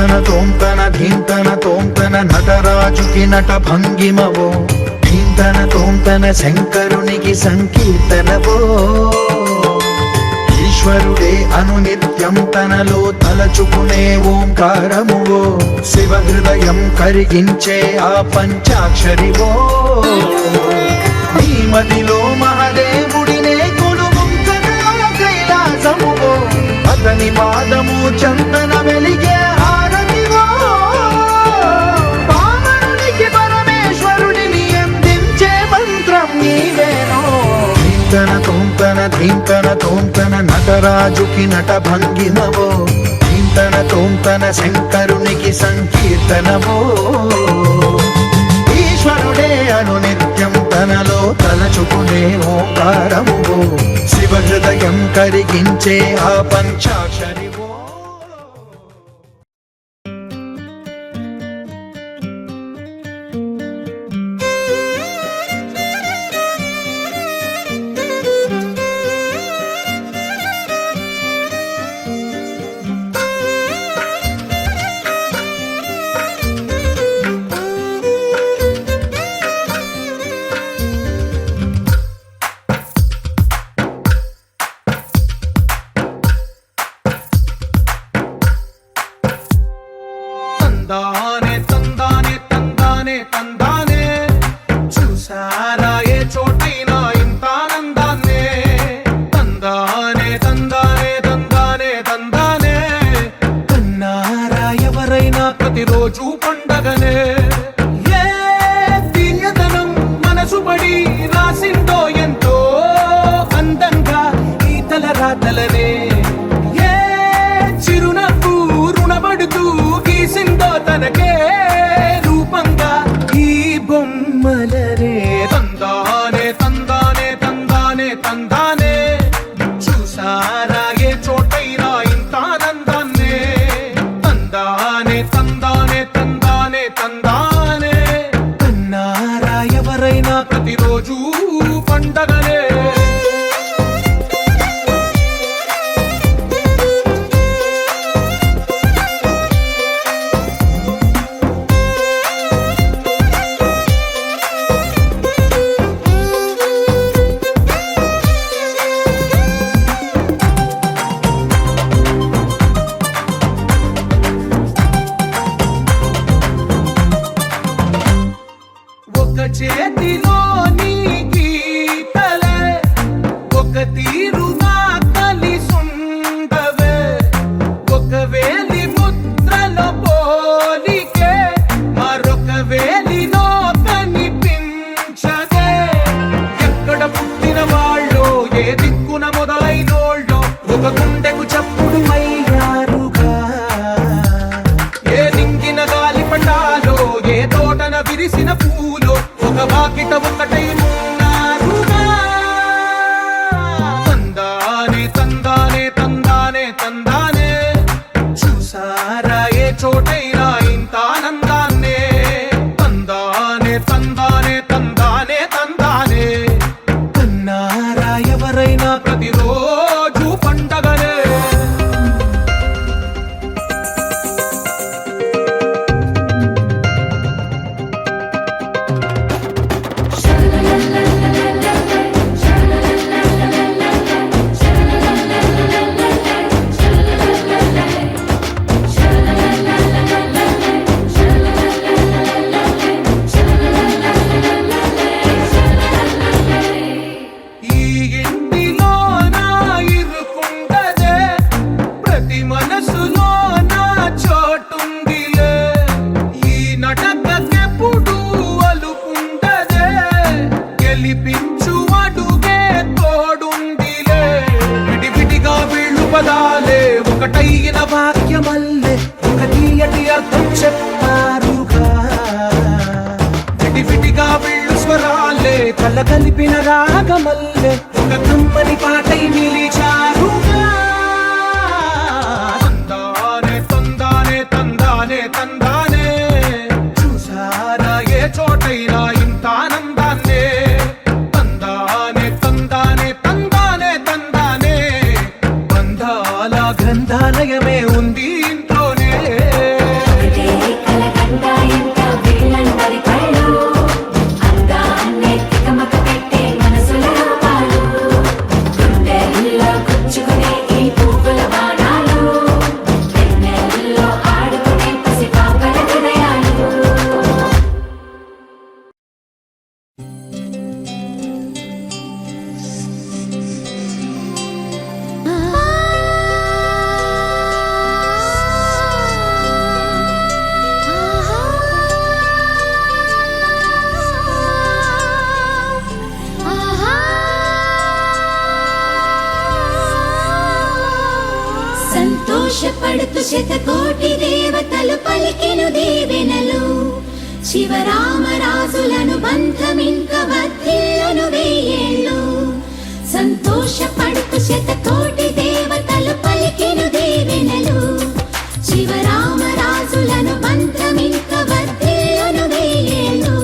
ధీంతన తోంతన ధీంతన తోంతన నటరాజుకి నట భంగిమవో ధీంతన తోంతన శంకరునికి సంకీర్తనవో ఈశ్వరుడే అనునిత్యం తనలో తలచుకునే ఓంకారమువో శివ హృదయం కరిగించే ఆ పంచాక్షరివో నీ మదిలో మహాదేవుడినే కొలువుంకగా కైలాసమువో అతని పాదము చందన వెలిగే హారతివో పామరునికి పరమేశ్వరుడిని అందించే మంత్రం నీవేనో ధీంతన తోంతన ధీంతన తోంతన నటరాజుకి నట భంగిమవో ధీంతన తోంతన శంకరునికి సంకీర్తనవో ఈశ్వరుడే అనునిత్యం తనలో తలచుకునే ఓంకారమువో శివ హృదయం కరిగించే ఆ పంచాక్షరివో తందానే తందానే తందానే తందానే చూసారా ఏ చోటైనా ఇంత ఆనందాన్నే తందానే తందానే తందానే తందానే కన్నారా ఎవరైనా ప్రతిరోజు పండగనే ఏ తీయదనం మనసు పడి రాసిందో ఎంతో అందంగా ఈ తల రాతలనే ఏ చిరునవ్వు రుణపడుతూ గీసిందో తనకే రూపంగా ఈ బొమ్మలనే తందానే తందానే తందానే తందానే చూసారా ఏ చోటైనా ఇంత ఆనందాన్నే తందానే తందానే తందానే తందానే కన్నారా ఎవరైనా ప్రతిరోజు పండగనే చేతిలోని గీతలే ఒక తీరుగా కలిసుండవే ఒక వేలి ముద్రల పోలికే మరొక వేలిలో కనిపించదే ఎక్కడ పుట్టిన వాళ్ళో ఏ దిక్కున మొదలైనోళ్ళో ఒక గుండెకు చప్పుడు అయ్యారుగా ఏ నింగిన గాలి పటాలో ఏ తోటన విరిసిన పూలో ఒక వాకిట ఒకటై ఉన్నారుగా తందానే తందానే తందానే తందానే చూసారా ఏ చోటైనా ఇంత ఆనందాన్నే తందానే తందానే తందానే తందానే కన్నారా ఎవరైనా ప్రతిరోజు పండగనే ఒకటైన వాక్యమల్లే ఒక తీయటి అర్థం చెప్పారుగా విడివిడిగా వీళ్ళు స్వరాలే కల కలిపిన రాగమల్లే ఒక కమ్మని పాటై నిలిచారుగా తందానే తందానే తందానే తందానే చూసారా ఏ చోటైనా ఇంత ఆనందాన్నే తందానే తందానే తందానే తందానే బంధాల గ్రంథాలయమే ఉంది ఇంట్లోనే పడుతు శతకోటి దేవతలు పలికెను దీవెనలు శివరామరాజులను బంధమింక వర్ధిల్లును వెయ్యేళ్ళు సంతోషపడుతు శతకోటి దేవతలు పలికెను దీవెనలు శివరామరాజులను బంధమింక వర్ధిల్లును వెయ్యేళ్ళు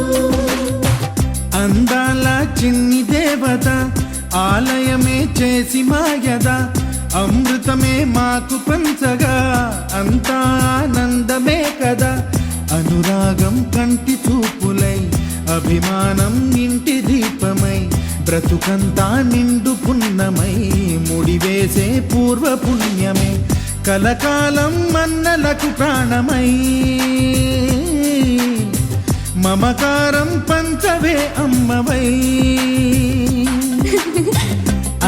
అందాల చిన్ని దేవత ఆలయమే చేసి మాయద అమృతమే మాకు పంచగా అంతా ఆనందమే కదా అనురాగం కంటి చూపులై అభిమానం ఇంటి దీపమై బ్రతుకంతా నిండు పున్నమై ముడివేసే పూర్వ పుణ్యమే కలకాలం మన్నలకు ప్రాణమై మమకారం పంచవే అమ్మవై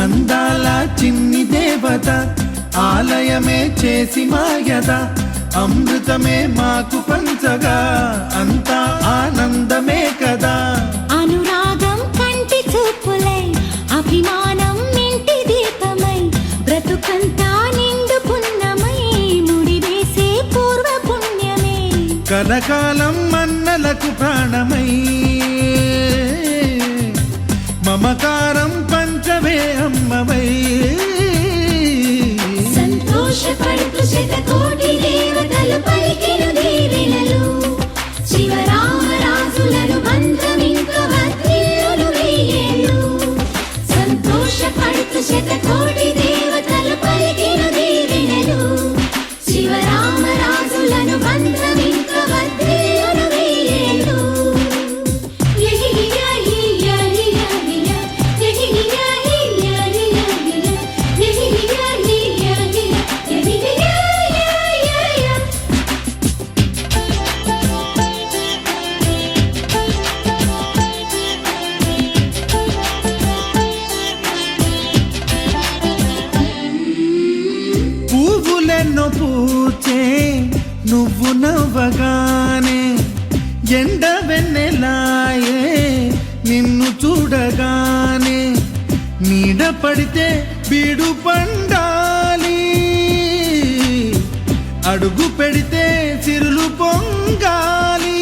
అందాల చిన్ని దేవత ఆలయమే చేసి మాయద అమృతమే మాకు పంచగా అంతా ఆనందమే కదా అనురాగం కంటి చూపులై అభిమానం ఇంటి దీపమై బ్రతుకంతా నిండు పున్నమై ముడివేసే పూర్వ పుణ్యమే కలకాలం మన్నలకు ప్రాణమై మమకారం పంచవే అమ్మవై సంతోషపడుతు శతకోటి దేవతలు పలికెను దీవెనలు శివరామరాజులను బంధమింక వర్ధిల్లును వెయ్యేళ్ళు సంతోషపడుతు శతకోటి దేవతలు పలికెను దీవెనలు శివరామరాజులను బంధమింక వర్ధిల్లును వెయ్యేళ్ళు పువ్వులెన్నో పూచే నువ్వు నవ్వగానే ఎండ వెన్నెలాయే నిన్ను చూడగానే నీడ పడితే బీడు పండాలి అడుగు పెడితే సిరులు పొంగాలి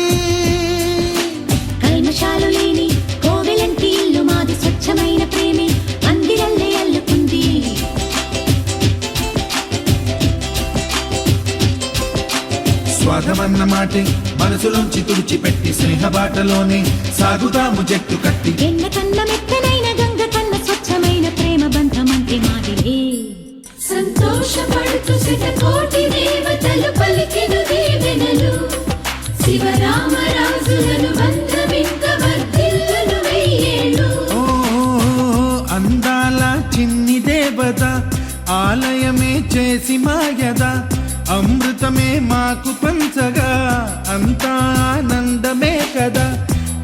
కల్మషాలు లేని కోవెలంటి ఇల్లు మాది స్వచ్ఛమైన ప్రేమే అందిరల్లే అల్లుకుంది స్వాగమన్న మాటే మనసులోంచి తుడిచిపెట్టి స్నేహబాటలోనే సాగుతాము జట్టు కట్టి ఎన్న కన్న మెత్తనైన గంగ కన్న స్వచ్ఛమైన ప్రేమ బంధమంటే మాదిలే సంతోషపడుతు శతకోటి దేవతలు పలికెను దీవెనలు శివరామరాజులను బంధమింక వర్ధిల్లును వెయ్యేళ్ళు ఓ అందాల చిన్ని దేవత ఆలయమే చేసి మాయద అమృతమే మాకు పంచగా అంతా ఆనందమే కదా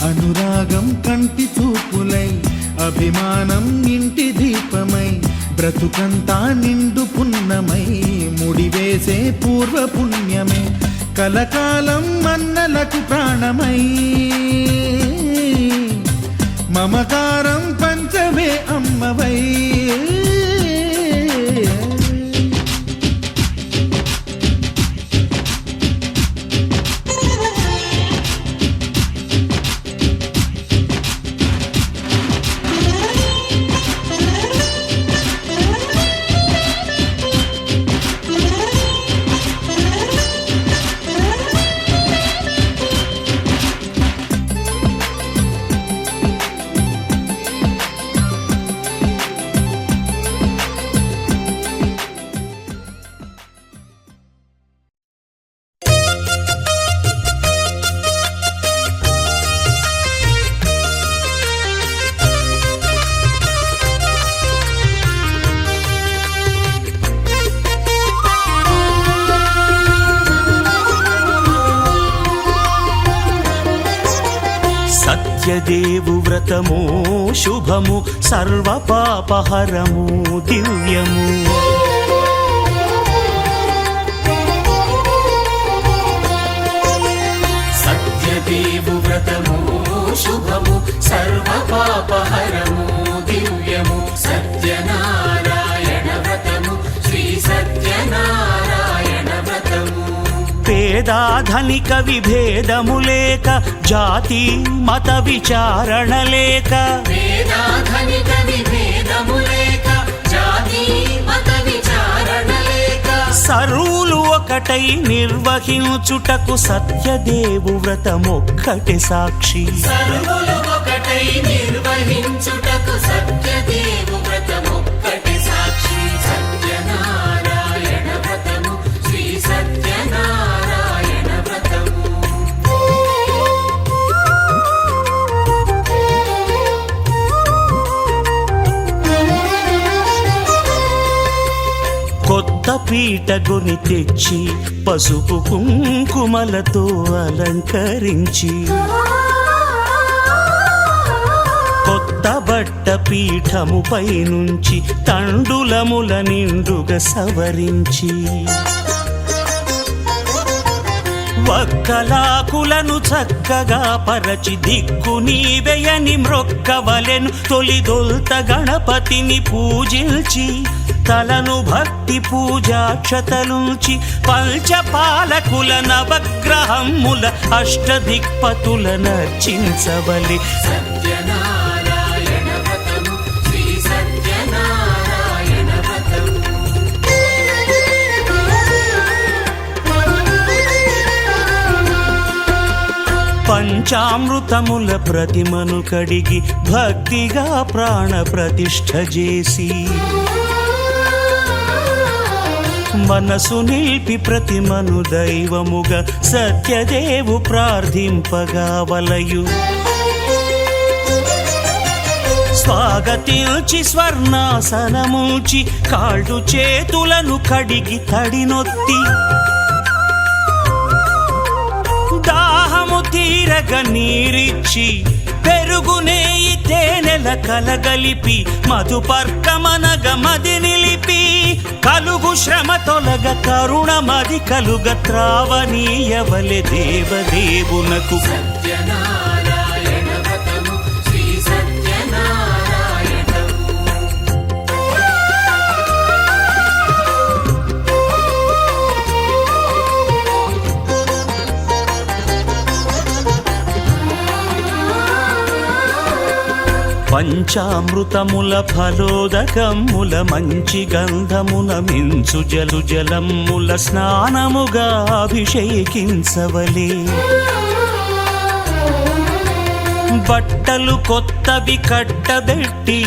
అనురాగం కంటి చూపులై అభిమానం ఇంటి దీపమై బ్రతుకంతా నిండు పున్నమై ముడివేసే పూర్వ పుణ్యమే కలకాలం మన్నలకు ప్రాణమై మమకారం పంచవే అమ్మవై సత్యదేవు వ్రతము శుభము సర్వ పాపహరము దివ్యము సత్యదేవు వ్రతము శుభము సర్వ పాపహరము దివ్యము సత్యనారాయణ వ్రతము శ్రీ సత్యనారాయణ పేదాధనిక విభేదము లేక జాతి మత విచారణ లేక వేదాధనిక విభేదము లేక జాతి మత విచారణ లేక సర్వులు ఒకటై నిర్వహించుటకు సత్యదేవు వ్రతమొక్కటి సాక్షి సర్వులు ఒకటై నిర్వహించుటకు సత్యదేవు వ్రతమొక్కటి సాక్షి సత్యనారాయణ వ్రతము శ్రీ సత్యనారాయణ వ్రతము కొత్త పీటగుని తెచ్చి పసుపు కుంకుమలతో అలంకరించి కొత్త బట్ట పీఠముపై నుంచి తండులముల నిండుగా సవరించి వక్కలాకులను చక్కగా పరచి దిక్కు నీవెయని మ్రొక్కవలెను తొలిదొల్త గణపతిని పూజించి తలను భక్తి పూజాక్షతలుంచి పంచపాలకుల నవగ్రహముల అష్టదిక్పతుల నర్చించవలి సత్యనారాయణ వ్రతము శ్రీ సత్యనారాయణ వ్రతము పంచామృతముల ప్రతిమను కడిగి భక్తిగా ప్రాణ ప్రతిష్ఠ చేసి మనసు నిలిపి ప్రతిమను దైవముగా సత్యదేవు ప్రార్థింపగా వలయు స్వాగతించి స్వర్ణాసనముంచి కాళ్ళు చేతులను కడిగి తడినొత్తి దాహము తీరగ నీరిచ్చి పెరుగు నెయ్యి తేనెల కలగలిపి మధుపర్కమనగ మది నిలిపి కలుగు శ్రమ తొలగ కరుణ మది కలుగ త్రావనీయవలె దేవదేవునకు సత్యనారాయణ వ్రతము శ్రీ సత్యనారాయణము పంచామృతముల ఫలోదకముల మంచి గంధమున మించు జలు జలముల స్నానముగా అభిషేకించవలే బట్టలు కొత్తవి కట్టబెట్టి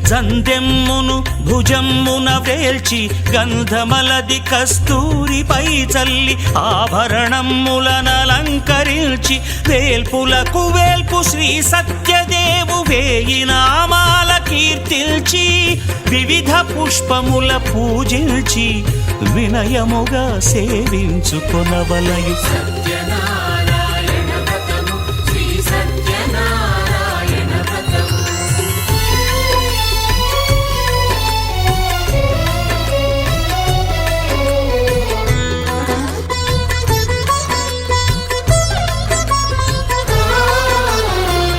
జందెమ్మును భుజమ్మున వేల్చి గంధమలది కస్తూరిపై చల్లి ఆభరణములనలంకరించి వేల్పులకు వేల్పు శ్రీ సత్యదేవు వేయి నామాల కీర్తిల్చి వివిధ పుష్పముల పూజించి వినయముగా సేవించుకొనవలయు సత్యనారాయణ వ్రతము శ్రీ సత్యనారాయణ వ్రతము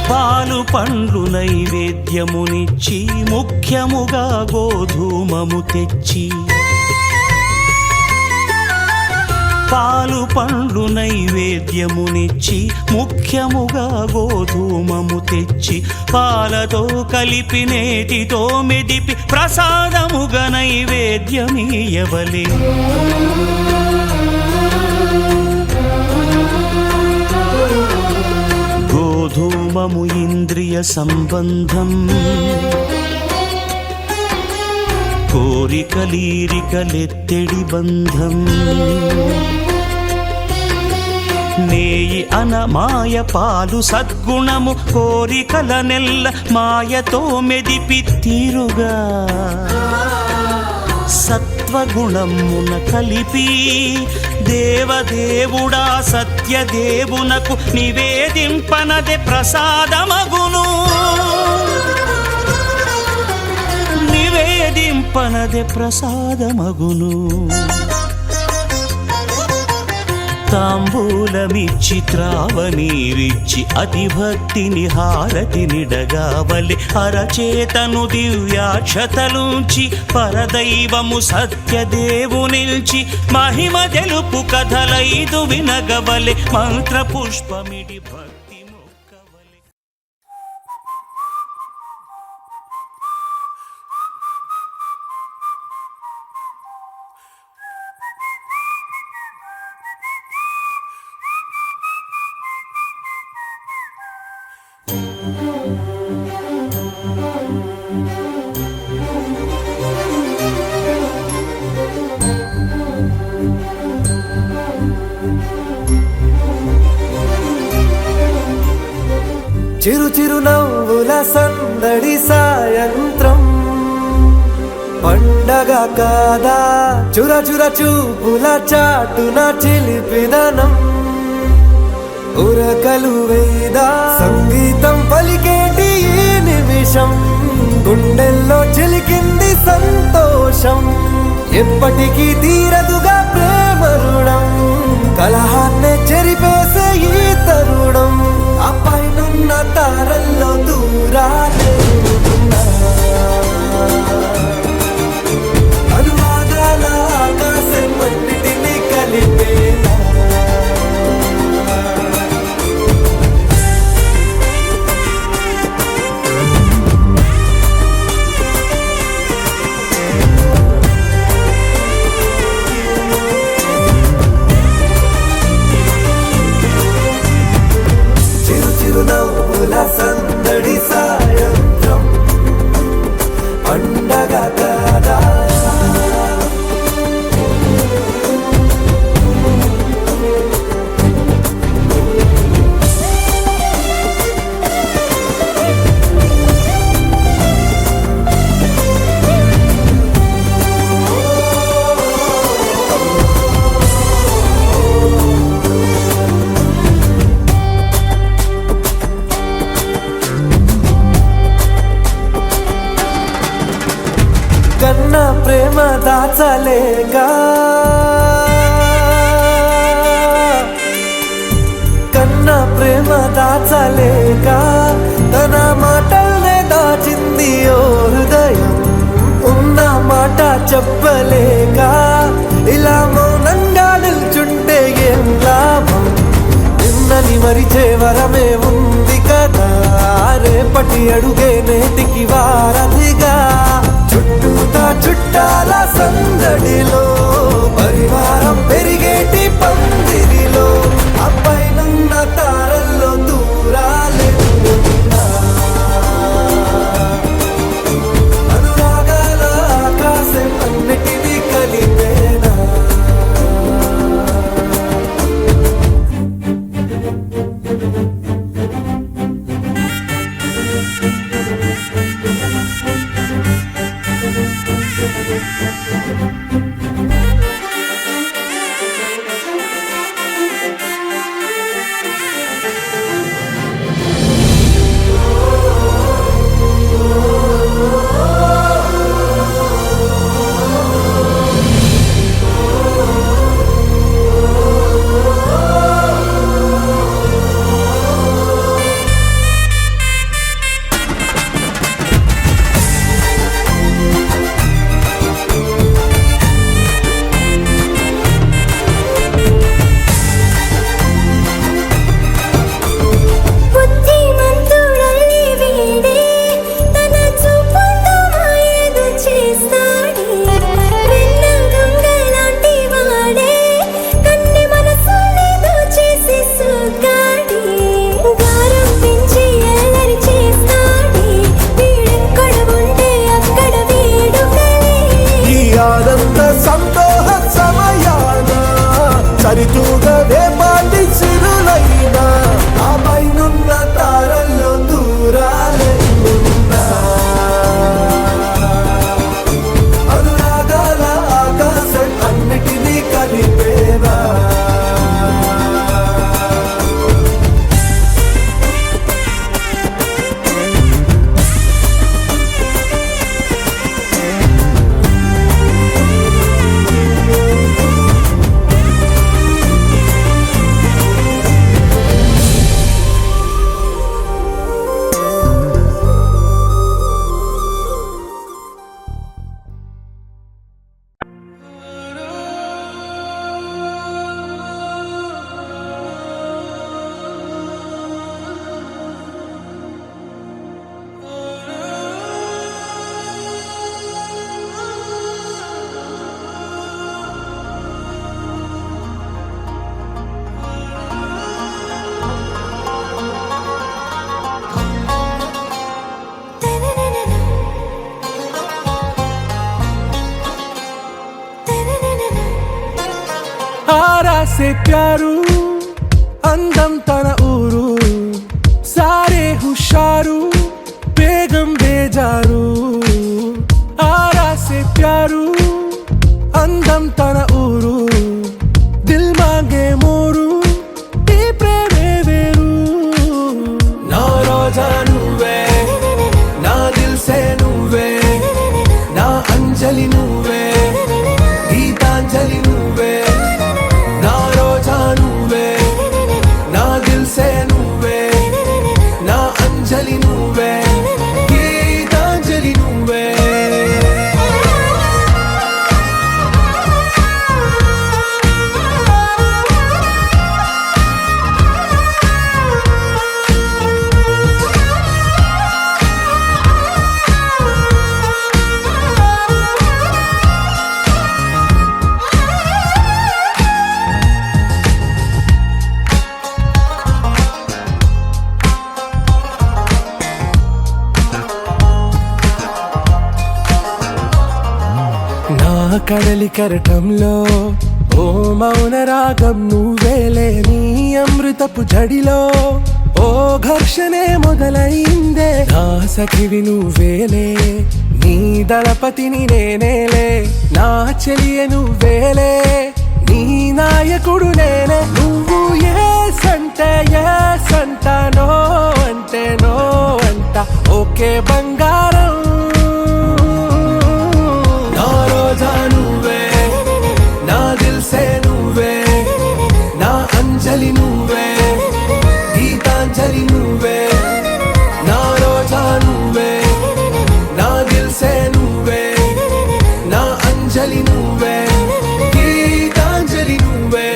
పాలు పండ్లు నైవేద్యమునిచ్చి ముఖ్యముగా గోధూమము తెచ్చి పాలు పండ్లు నైవేద్యమునిచ్చి ముఖ్యముగా గోధూమము తెచ్చి పాలతో కలిపి నేతితో మెదిపి ప్రసాదముగా నైవేద్యమీయవలే గోధూమము ఇంద్రియ సంబంధం కోరికలీరికలెత్తెడి బంధం నేయి అనమాయ పాలు సద్గుణము కోరికల నెల్ల మాయతో మెదిపి తీరుగా సత్వగుణమున కలిపి దేవదేవుడా సత్యదేవునకు నివేదింపనదే ప్రసాదమగును నివేదింపనదే ప్రసాదమగును తాంబూలమిచ్చి త్రావనీరిచ్చి అతి భక్తిని హారతినిడగావలి అరచేతను దివ్యాక్షతలుంచి పరదైవము సత్యదేవునిల్చి మహిమ తెలుపు కథలైదు వినగవలి మంత్ర పుష్పమిడి భక్తి మొక్కవలి. చిరు చిరు నవ్వుల సందడి సాయంత్రం పండగ కాదా చుర చుర చూపుల చాటున చిలిపిదనం ఉరకలు వేదా సంగీతం పలికేటి ఈ నిమిషం గుండెల్లో చిలికింది సంతోషం ఎప్పటికీ తీరదుగా ప్రేమ రుణం కలహాన్నే చెరిపేసే ఈ తరుణం ఆ పైనున్న తారల్లో దూరాలే అనువాదాల ఆకాశం అన్నిటినీ కలిపేనా సందడి సాయంత్రం పండగ కాదా కన్నా ప్రేమ దాచలేక కన్నా ప్రేమ దాచలేక తన మాటల్నే దాచింది ఓ హృదయం ఉన్న మాట చెప్పలేక ఇలా మౌనంగా నిల్చుంటే ఏం లాభం నిన్నని మరిచే వరమే ఉంది కదా రేపటి అడుగే నేటికి వారధిగా చుట్టూతా చుట్టాల సందడిలో పరివారం పెరిగేటి పందిరిలో అబ్బాయినున్న తారల్లో దూరాలే అనురాగాల ఆకాశం అన్నిటినీ కలిపేనా ప్యారు అందం తన ఊరు సారే హుషారు బేగం బేజారు ఆరా సే ప్యారు అందం తన ఊరు దిల్ మాంగే మోరు ఈ ప్రేమే వేరు నా రోజా నువ్వే నా దిల్ సే నువ్వే నా అంజలి నువ్వే గీతాంజలి నువ్వే నా రోజా నువ్వే నా దిల్ సే నువ్వే నా అంజలి నువ్వే గీతాంజలి నువ్వే నా కడలి కరటంలో ఓ మౌన రాగం నువ్వేలే నీ అమృతపు జడిలో ఓ ఘర్షణే మొదలైందే నా సఖివి నువ్వేలే నీ దళపతిని నేనేలే నా చెలియ నువ్వేలే నీ నాయకుడు నేనే నువ్వు ఏ సంట నో అంటే నో అంట ఓకే బంగారం నా రోజా నువ్వే నా దిల్ సే నువ్వే నా అంజలి నువ్వే గీతాంజలి నువ్వే నా రోజా నువ్వే నా దిల్ సే నువ్వే నా అంజలి నువ్వే గీతాంజలి నువ్వే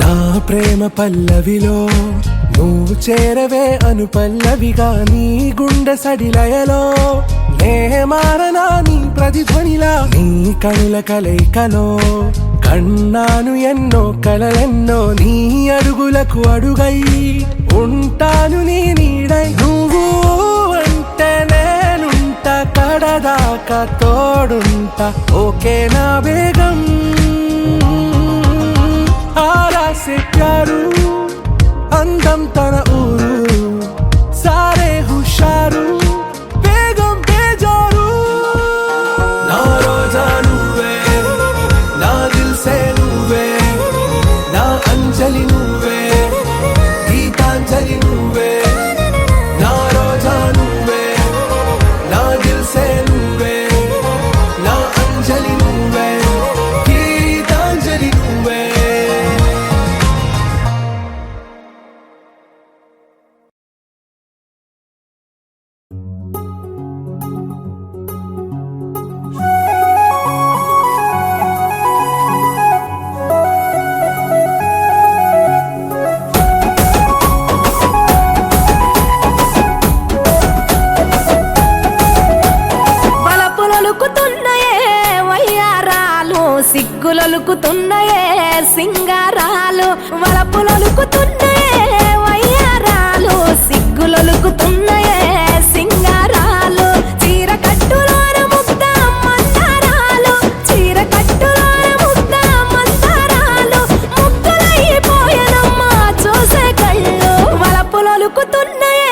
నా ప్రేమ పల్లవిలో నువ్వు చేరవే అను పల్లవిగా నీ గుండె సడిలయలో నే మారనా నీ ప్రతిధ్వనిలా నీ కనుల కలయికలో కన్నాను ఎన్నో కలలెన్నో నీ అడుగులకు అడుగై ఉంటాను నీ నీడై నువ్వు అంటే నేనుంట కడదాకా తోడుంటా ఓకే నా బేగం ఆరా సే ప్యారు అందం తన ఊరు సారే హుషారు బేగం బేజారు నా రోజా నువ్వే నా దిల్ సే నువ్వే నా అంజలి నువ్వే గీతాంజలి నువ్వే నా రోజా నువ్వే నా దిల్ సే నువ్వే నా అంజలి నువ్వే గీతాంజలి నువ్వే బలపులొలుకుతున్నాయే వయ్యారాలు సిగ్గులొలుకుతున్నాయే సింగారాలు వలపులొలుకుతున్నాయే వయ్యారాలు సిగ్గులొలుకుతున్నాయే సింగారాలు చీర కట్టులోన ముద్ద మందారాలు చీర కట్టులోన ముద్ద మందారాలు ముగ్గులైపోయనమ్మా చూసే కళ్ళు వలపులొలుకుతున్నాయే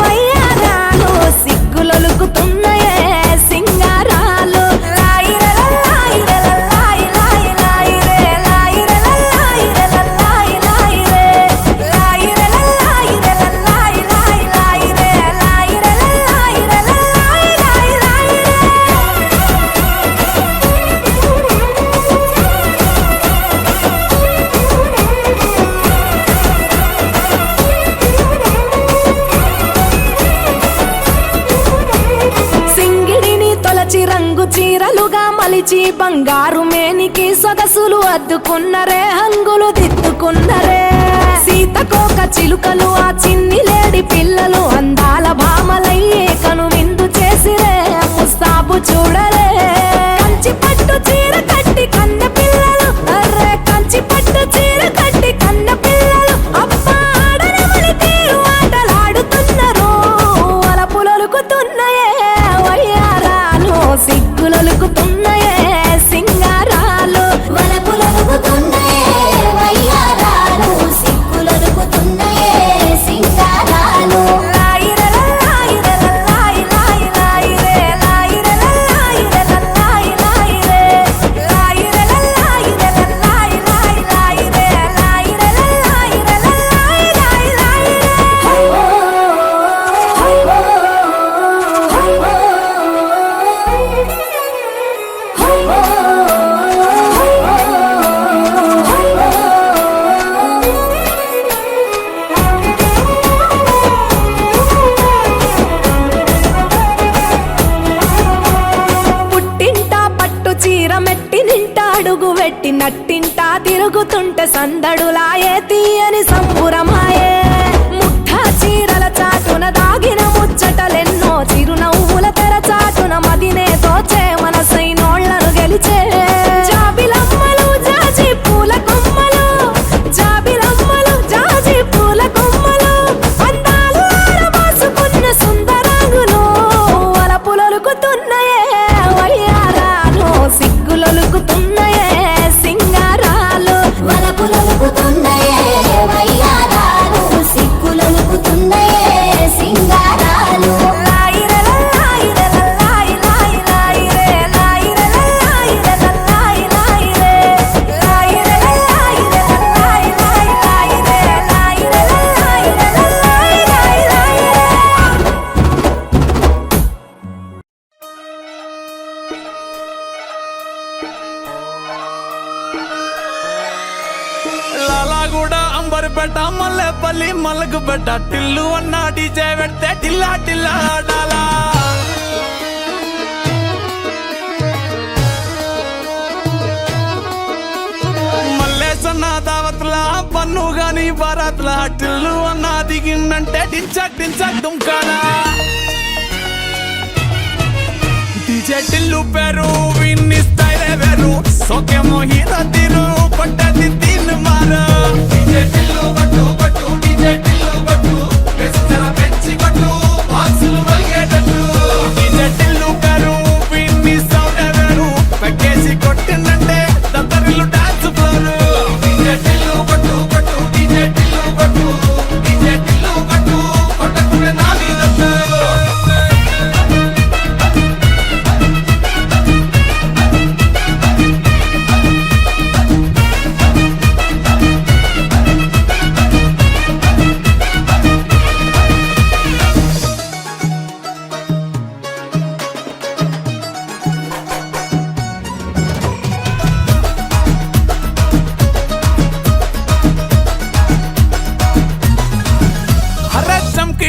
వయ్యారాలు సిగ్గులొలుకుతున్నాయే సింగారాలు లాయిరలల్లాయిరలల్లాయి లాయి లాయిరే లాయిరలల్లాయిరలల్లాయి లాయిరే లాయిరలల్లాయిరలల్లాయి లాయి లాయిరే లాయిరలల్లాయిరలల్లాయి లాయి లాయిరే సింగిడిని తొలచి రంగు చీరలుగా మలిచి బంగారు మేనికి సొగసులు అద్దుకున్నరే హంగులు దిద్దుకున్నరే సీతకోక చిలుకలు ఆ చిన్ని లేడి పిల్లలు అందాల భామలయ్యే కను విందు చేసిరే ముస్తాబు చూపు చూడలే కంచి పట్టు చీర కట్టి కన్న పిల్లలు అర్రే కంచి పట్టు చీర కట్టి కన్న పిల్లలు అబ్బా ఆడనమని తీరు ఆటలాడుతున్నారు వలపులొలుకుతున్నాయే వయ్యారాలు సిగ్గులొలుకుతున్నాయే సింగారాలు వలపులొలుకుతున్నాయే వయ్యారాలు సిగ్గులొలుకుతున్నాయే సింగారాలు పెట్టి నట్టింటా తిరుగుతుంటే సందడులాయే తీయని సంబురమాయే ముఠా చీరల చాటున దాగిన ముచ్చటలెన్నో చిరునవ్వుల తెర చాటున మదినే తోచే మనసైనోళ్లను గెలిచే జాబిలమ్మలు జాజి పూల కొమ్మలు జాబిలమ్మలు జాజి పూల కొమ్మలు అందాలు ఆడబాసుకున్న సుందరాంగులు వలపులొలుకుతున్నాయే వయ్యారాలు సిగ్గులొలుకుతున్నాయే సింగారాలు వలపులొలుకుతున్నాయే వయ్యారాలు సిగ్గులొలుకుతున్నాయే సింగారాలు లాలాగూడ అంబర్పేట మల్లెపల్లి మలకపేట టిల్లు అన్న డీజే పెడితే టిల్లా టిల్లా ఆడాలా మల్లేసన్న దావత్ల పన్ను గాని బారాత్ల టిల్లు అన్న దిగిందంటే టించక్ టించక్ దుమ్కానా డీజే టిల్లు పేరు విన్ని స్టైల్ వేరు సోకేమో హీరో తీరు పట్టది తీన్ మారు డీజే టిల్లు పట్టు పట్టు డీజే టిల్లు పట్టు వెచ్చర పెంచి పట్టు బాక్సులు వలిగేటట్టు డీజే టిల్లు పేరు విన్ని సౌండ్ వేరు పెక్కేసి కొట్టిందంటే దత్తరిల్లు డాన్స్ ఫ్లోర్ డీజే టిల్లు పట్టు పట్టు డీజే టిల్లు పట్టు డీజే టిల్లు పట్టు కొట్టకునే నా మీదట్టు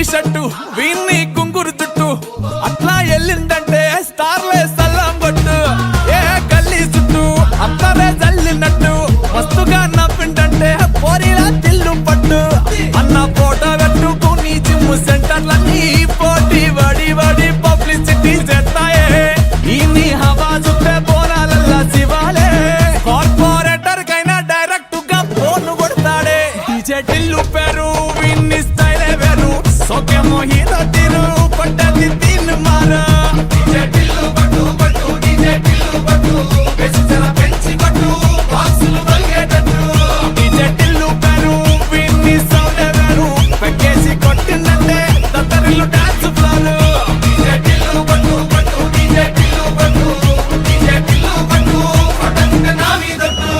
షట్టు వీన్ని కుంగురు చుట్టూ అట్లా వెళ్ళిందంటే స్టార్లే సల్లం కొట్టు ఏ గల్లీ చుట్టూ అట్లనే జల్లినట్టు మస్తుగా నవ్విందంటే పోరిలా తిల్లు పట్టు అన్న ఫోటో పెట్టుకుని జిమ్ సెంటర్లన్నీ పోటీ వడి వడి పబ్లిసిటీ చేస్తాయే ఈ హవా చుట్టే పోరాలల్లా శివాలే కార్పొరేటర్ కైనా డైరెక్ట్ గా ఫోన్ కొడతాడే డీజే టిల్లు పేరు విన్ని స్టైల్ వేరు సోకేమో హీరో తీరు పట్టది తీన్ మారు డీజే టిల్లు పట్టు పట్టు డీజే టిల్లు పట్టు వెచ్చర పెంచి పట్టు బాక్సులు వలిగేటట్టు డీజే టిల్లు పేరు విన్ని సౌండ్ వేరు పెక్కేసి కొట్టిందంటే దత్తరిల్లు డాన్స్ ఫ్లోర్ డీజే టిల్లు పట్టు పట్టు డీజే టిల్లు పట్టు డీజే టిల్లు పట్టు కొట్టకునే నా మీదట్టు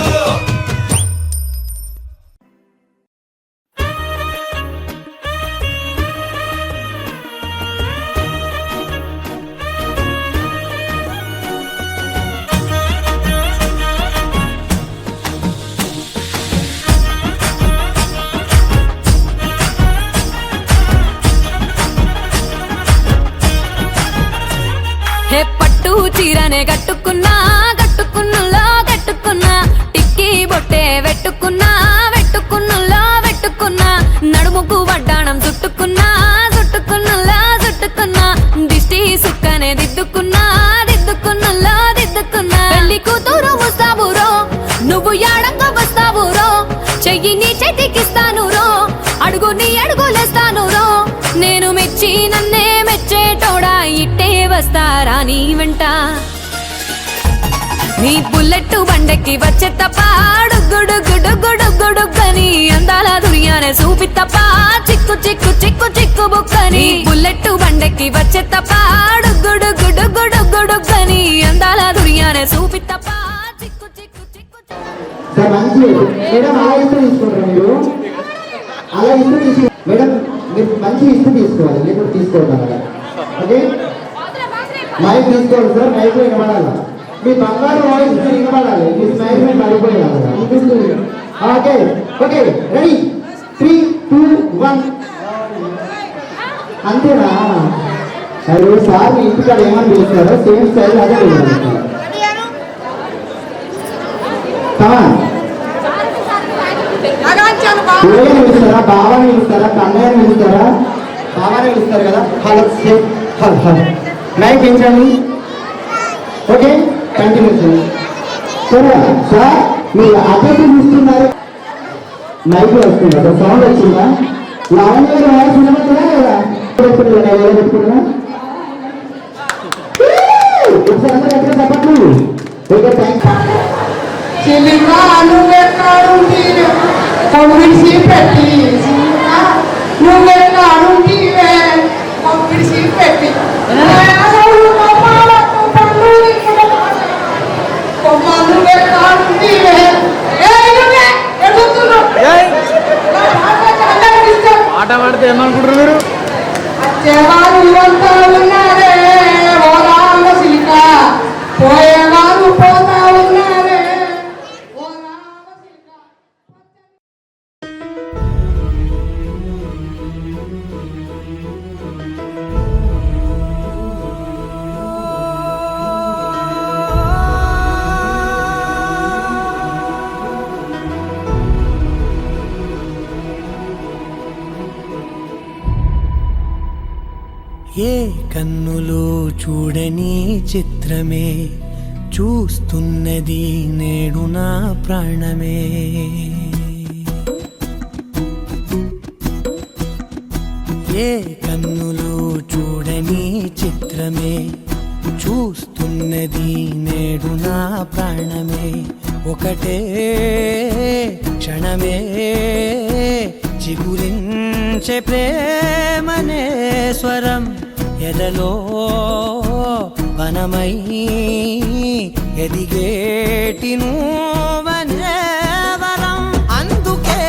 హే పట్టు చీరనే కట్టుకున్నా కట్టుకున్నులో కట్టుకున్నా టిక్కీ బొట్టే వెట్టుకున్నా వెట్టుకున్నులో వెట్టుకున్నా నడుముకు వడ్డాణం చుట్టుకున్నా చుట్టుకున్నులో చుట్టుకున్నా దిష్టి సుక్కనే దిద్దుకున్నా వస్తారా నీ వెంట నీ బుల్లెట్ బండెక్కి వచ్చే తప్ప గుడుగుడుగుడుగుడుగుడుగని అందాల దునియానే చూపి తప్ప చిక్కు చిక్కు చిక్కు చిక్కు బుక్కని బుల్లెట్ బండెక్కి వచ్చే తప్ప గుడుగుడుగుడుగుడుగని అందాల దునియానే చూపి తప్ప చిక్కు చిక్కు చిక్కు సార్ మంచి మేడం అలా ఇస్తూ తీసుకుంటారా మీరు అలా ఇస్తూ తీసు మేడం మీరు మంచి ఇస్తూ తీసుకోవాలి లేకపోతే తీసుకోవద్దు అలా ఓకే మైక్ తీసుకోవాలి సార్ మైక్ వినబడాలి మీ బంగారు వాయిస్ వినబడాలి మీ స్మైల్ మీద పడిపోయాలి ఓకే ఓకే రెడీ 3, 2, 1 అంతేనా అయ్యో సార్ మీ ఇంటికాడ ఏమని పిలుస్తారో సేమ్ స్టైల్ అదే పిలుస్తారా పిలుస్తారా బాబాని పిలుస్తారా కన్నయ్యని పిలుస్తారా బాబాని పిలుస్తారు కదా హలో హలో హలో మైక్ పెంచండి ఓకే కంటిన్యూ చేయండి సరే సార్ మీరు అడ్రస్ చూస్తున్నారు మైక్ వస్తుందా సార్ సౌండ్ వచ్చిందా లావణ్య గారు వాయిస్ వినబడుతుందా లేదా పెట్టుకున్నా ఒకసారి అందరూ ఎక్కడ చెప్పట్లు ఓకే థ్యాంక్ విడిచి పెట్టి నువ్వెన్నాడు విడిచి పెట్టి ఆట పాడితే ఏమనుకుంటారు మీరు వచ్చేవారు అంతా ఉన్నారే ఓ రామ శిల్క పోయేవారు పోతా ఉన్నారే ఓ రామ శిల్క ఏ కన్నులో చూడని చిత్రమే చూస్తున్నది నేడు నా ప్రాణమే ఏ కన్నులో చూడని చిత్రమే చూస్తున్నది నేడు నా ప్రాణమే ఒకటే క్షణమే చిగురించే ప్రేమనే స్వరం ఎదలో వనమై ఎదిగేటి నువ్వనే వరం అందుకే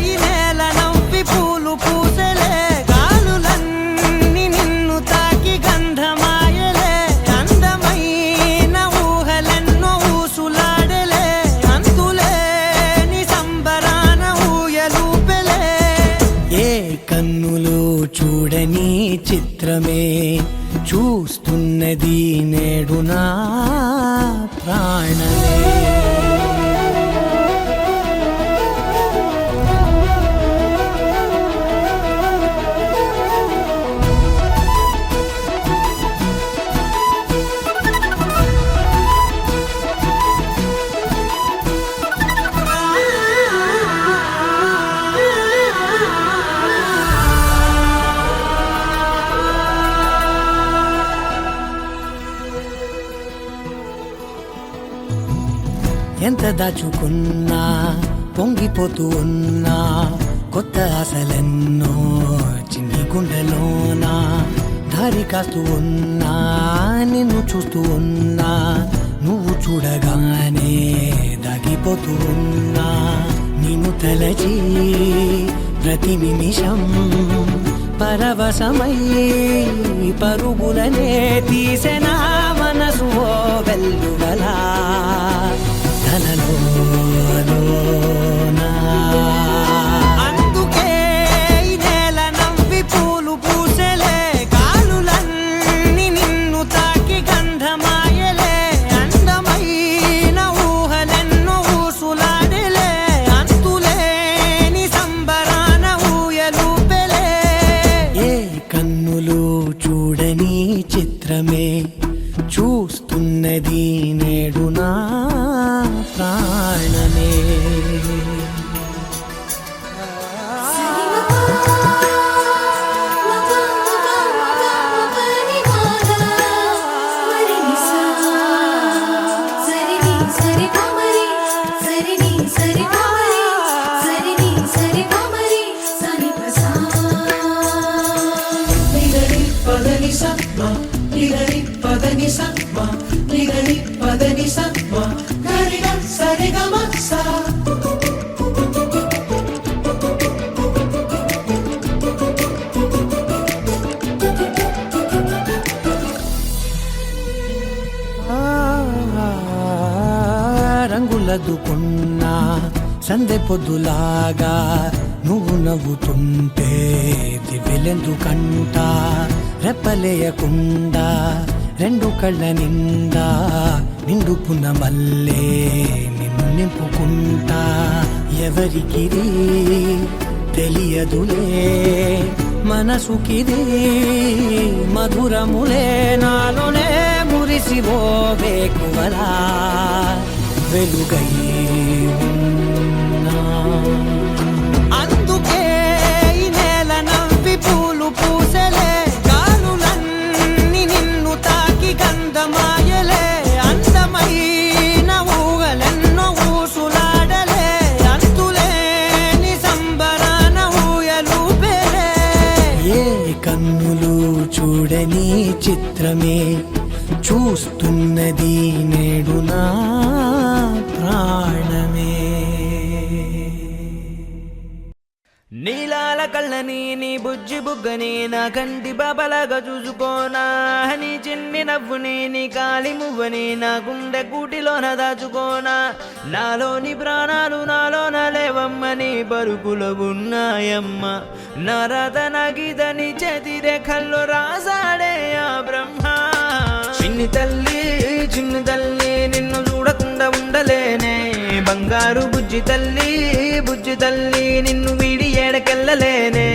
ఈ నేల నవ్వి పూలు పూసలే గాలులన్నీ నిన్ను తాకి గంధమాయలే అందమైన ఊహలెన్నో ఊసులాడలే అంతులేని సంబరాన ఊయలూపెలే ఏ కన్నులో చూడని చిత్రమే చూస్తున్నది నేడు నా ప్రాణమే ఎంత దాచుకున్నా పొంగిపోతూ ఉన్నా కొత్త ఆశలెన్నో చిన్ని గుండెలోనా దారి కాస్తూ ఉన్నా నిన్ను చూస్తూ ఉన్నా నువ్వు చూడగానే దాగిపోతూ ఉన్నా నిన్ను తలచి ప్రతి నిమిషం పరవశమై పరుగులనే తీసెనా మనసు ఓ వెల్లువలా తనలోనా అందుకే ఈ నేల నవ్వి పూలు పూసలే గాలులన్నీ నిన్ను తాకి గంధమాయలే అందమైన ఊహలెన్నో ఊసులాడలే అంతులేని సంబరాన ఊయలూపెలే ఏ కన్నులు చూడని చిత్రమే చూస్తున్నది నేడు నా ప్రాణమే రంగులదుకున్నా సందె పొద్దులాగా నువ్వు నవ్వుతుంటే దివ్వెలెందుకంట రెప్పలేయకుండా రెండు కళ్ళ నిండా నిండుకున్న మల్లే నిన్ను నింపుకుంటా ఎవరికిది తెలియదులే మనసుకిది మధురములే నాలోనే మురిసిపోవే కువలా వెలుగై ఉన్నా. అందుకే ఈ నేల నవ్వి పూలు పూసలే గాలులన్నీ నిన్ను తాకి గంధమాయలే అందమైన ఊగలెన్నో ఊసులాడలే అంతులేని సంబరాన ఊయలు పేరే ఏ కన్నులు చూడని చిత్రమే చూస్తున్నది నేడు నా ప్రాణమే. నీలాల కళ్ళని నీ బుజ్జి బుగ్గని నా కంటి బాబలాగా చూసుకోనా నీ చిన్ని నవ్వుని నీ కాలి మువ్వని నా గుండె కూటిలోన దాచుకోనా నాలోని ప్రాణాలు నాలోన లేవమ్మని బరుకులో ఉన్నాయమ్మ నా రాత నా గీతని చేతి రేఖల్లో రాసాడే ఆ బ్రహ్మ. చిన్ని తల్లి నిన్ను చూడకుండా ఉండలేనే బంగారు బుజ్జి తల్లి నిన్ను వీడి ఏడకెళ్ళలేనే.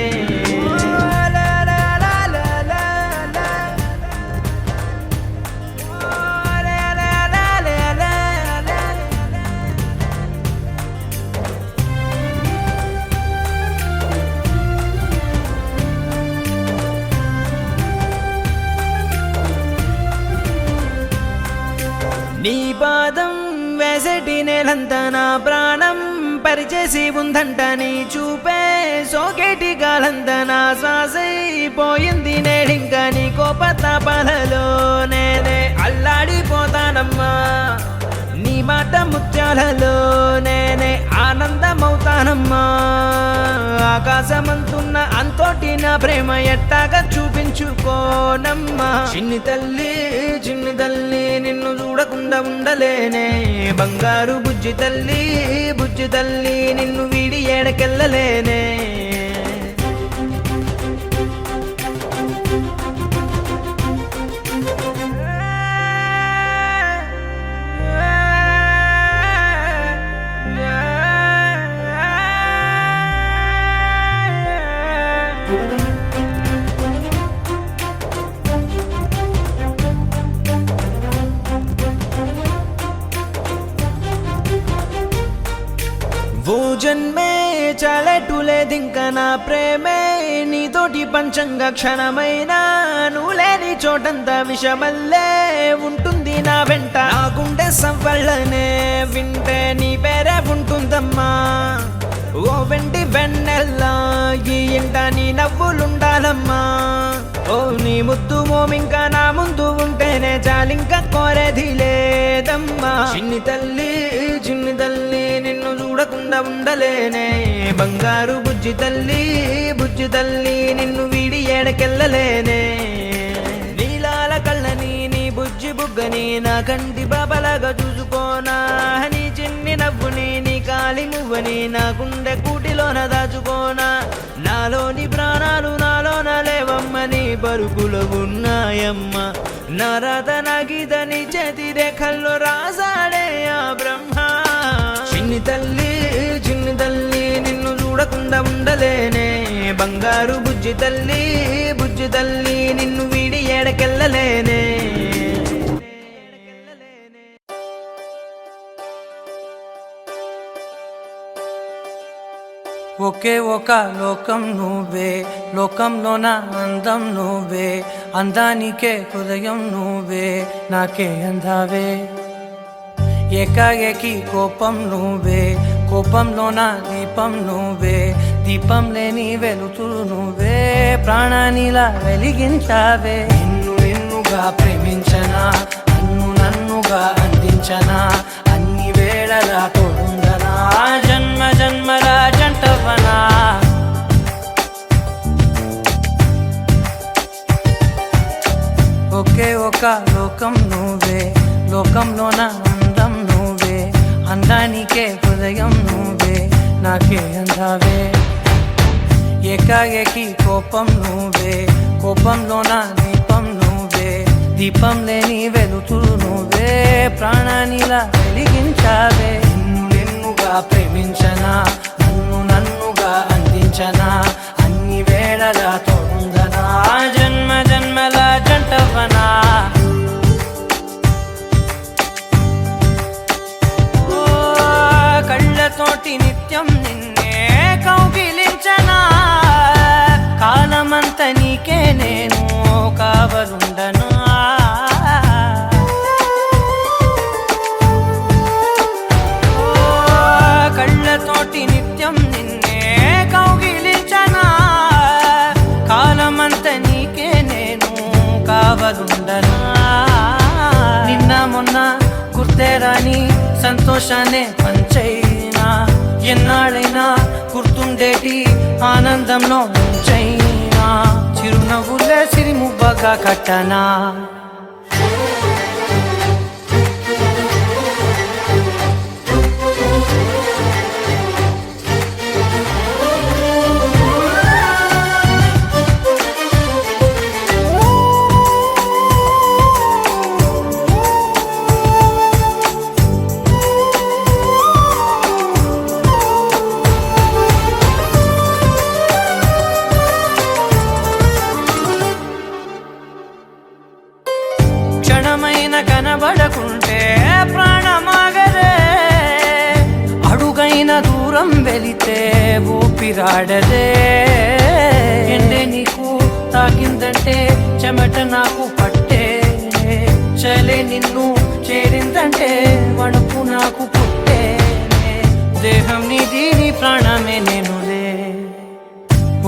నీ పాదం వేసటి నేలంతా నా ప్రాణం పరిచేసి ఉందంట నీ చూపే సోకేటి గాలంతా నా శ్వాసైపోయింది నేడింకా నీ కోపతాపాలలో నేనే అల్లాడిపోతానమ్మా నీ మాట ముత్యాలలో నేనే ఆనందమవుతానమ్మా ఆకాశమంతున్న అంతోటి నా ప్రేమ ఎట్టాగా చూపించుకోనమ్మా. చిన్ని తల్లి నిన్ను చూడకుండా ఉండలేనే బంగారు బుజ్జి తల్లి నిన్ను వీడి ఏడకెళ్ళలేనే. ఓ జన్మే చాలెట్టులేదింక నా ప్రేమే నీతోటి పంచంగా క్షణమైనా నువ్వు లేని చోటంతా విషమల్లే ఉంటుంది నా వెంట నా గుండె సవ్వళ్ళనే వింటే నీ పేరే ఉంటుందమ్మా ఓ వెంటి వెన్నెల్లా ఈ ఇంట నీ నవ్వులుండాలమ్మా ఓ నీ ముద్దు మోమింకా నా ముందు ఉంటేనే చాలింక కోరేది లేదమ్మా. చిన్ని తల్లి నిన్ను చూడకుండా ఉండలేనే బంగారు బుజ్జి తల్లి నిన్ను వీడి ఏడకెళ్ళలేనే. నీలాల కళ్ళని నీ బుజ్జి బుగ్గని నా కంటి బాబలాగా చూసుకోనా నీ చిన్ని నవ్వుని నీ కాలి మువ్వని నా గుండె కూటిలోన దాచుకోనా నాలోని ప్రాణాలు నాలోన లేవమ్మని బరుకులో ఉన్నాయమ్మ నా రాత నా గీతని చేతి రేఖల్లో రాసాడే ఆ బ్రహ్మ. చిన్ని తల్లి నిన్ను చూడకుండా ఉండలేనే బంగారు బుజ్జి తల్లి నిన్ను వీడి ఏడకెళ్ళలేనే. ఒకే ఒక లోకం నువ్వే లోకంలో నా అందం నువ్వే అందానికే హృదయం నువ్వే నాకే అందావే ఏకాఏకి కోపం నువ్వే కోపంలో నా దీపం నువ్వే దీపం లేని వెలుతురు నువ్వే ప్రాణానిలా వెలిగించావే. నిన్నుగా ప్రేమించనా నన్నుగా అందించనా అన్ని వేళలా తోడుందనా జన్మ జన్మల జంటవనా. ఒకే ఒక లోకం నువ్వే లోకంలో నా అందం నువ్వే అంద అందానికే హృదయం నువ్వే నాకే అందావే ఏకాఏకి కోపం నువ్వే కోపంలోన దీపం నువ్వే దీపం లేని వెలుతురు నువ్వే ప్రాణానిలా వెలిగించావే నిన్నుగా ప్రేమించనా నన్నుగా అందించనా అన్ని వేళలా తోడుందనా జన్మ జన్మల జంటవనా కళ్ళతోటి నిత్యం నిన్నే కౌగిలించనా కాలమంత నీకే నేను కావలుండను కళ్ళతోటి నిత్యం నిన్నే కౌగిలించనా కాలమంత నీకే నేను కావలుండను నిన్న మొన్న గుర్తేరాని సంతోషాన్ని పంచైనా ఎన్నాళ్ళైనా గుర్తుండేటి ఆనందంలో ముంచైనా చిరునవ్వులే సిరిముబ్బగా కట్టనా క్షణమైన కనబడకుంటే ప్రాణమాగదే అడుగైన దూరం వెళితే ఊపిరాడదే ఎండే నీకు తాకిందంటే చెమట నాకు పట్టే చలే నిన్ను చేరిందంటే వణుకు నాకు పుట్టే దేహం నీది నీ ప్రాణమే నేనులే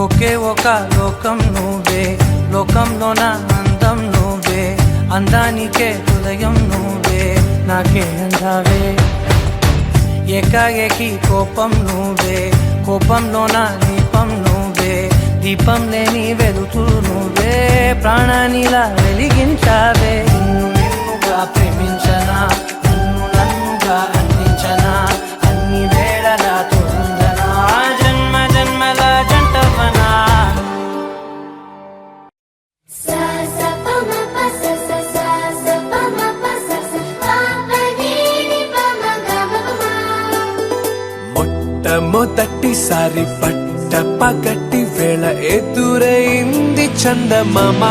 ఒకే ఒక లోకం నువ్వే లోకంలోన అందం నువ్వే అందానికే హృదయం నువ్వే నాకే అందావే ఏకాఏకి కోపం నువ్వే కోపంలోన దీపం నువ్వే దీపం లేని వెలుతురు నువ్వే ప్రాణానిలా వెలిగించావే నిన్నుగా ప్రేమించనా నన్నుగా అందించనా అన్ని వేళలా తోడుందనా జన్మ జన్మల జంటవనా మొట్టమొదటిసారి పట్ట పగటి వేళ ఎదురైంది చందమామ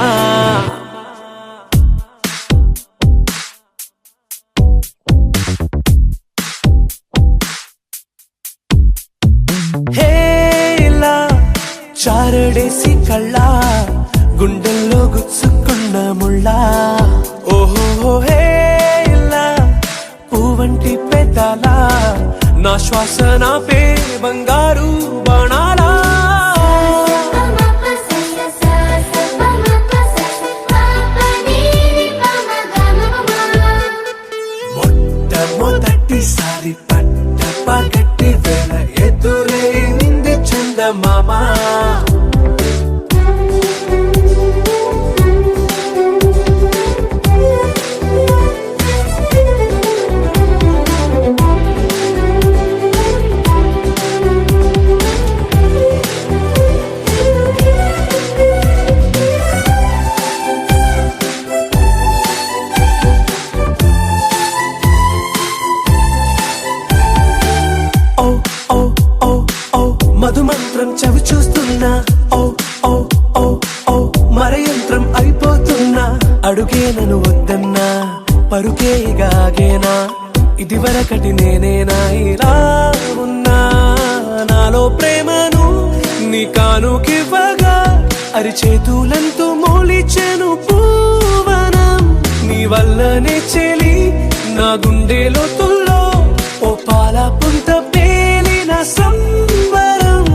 హేలా చారడేసి కళ్ళ గుండెల్లో గుచ్చుకున్న ముళ్ళ ఓహో హేలా పువ్వంటి పెదాల నా శ్వాస నాపే బంగారు బాణాలా మొట్టమొదటిసారి పట్ట పగటి వేళ ఎదురైంది చందమామ మధుమంత్రం చవి చూస్తున్నా ఓ ఓ ఓ ఓ మరయంత్రం అయిపోతున్నా అడుగే నన్ను వద్దన్నా పరుకేగాగేనా ఇదివరకటి నేనేనా ఇలా ఉన్నా నాలో ప్రేమను నీ కానుకివ్వగా అరిచేతులంతో మోలిచెను పూవనం నీ వల్లనే చెలి నా గుండెలో తుల్లో ఓ పాల పుంత పేలిన సంబరం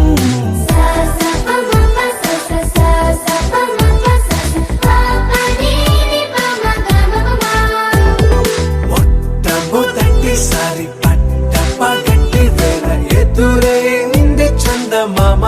మొట్టమొదటిసారి పట్ట పగటి వేళ ఎదురైంది చందమామ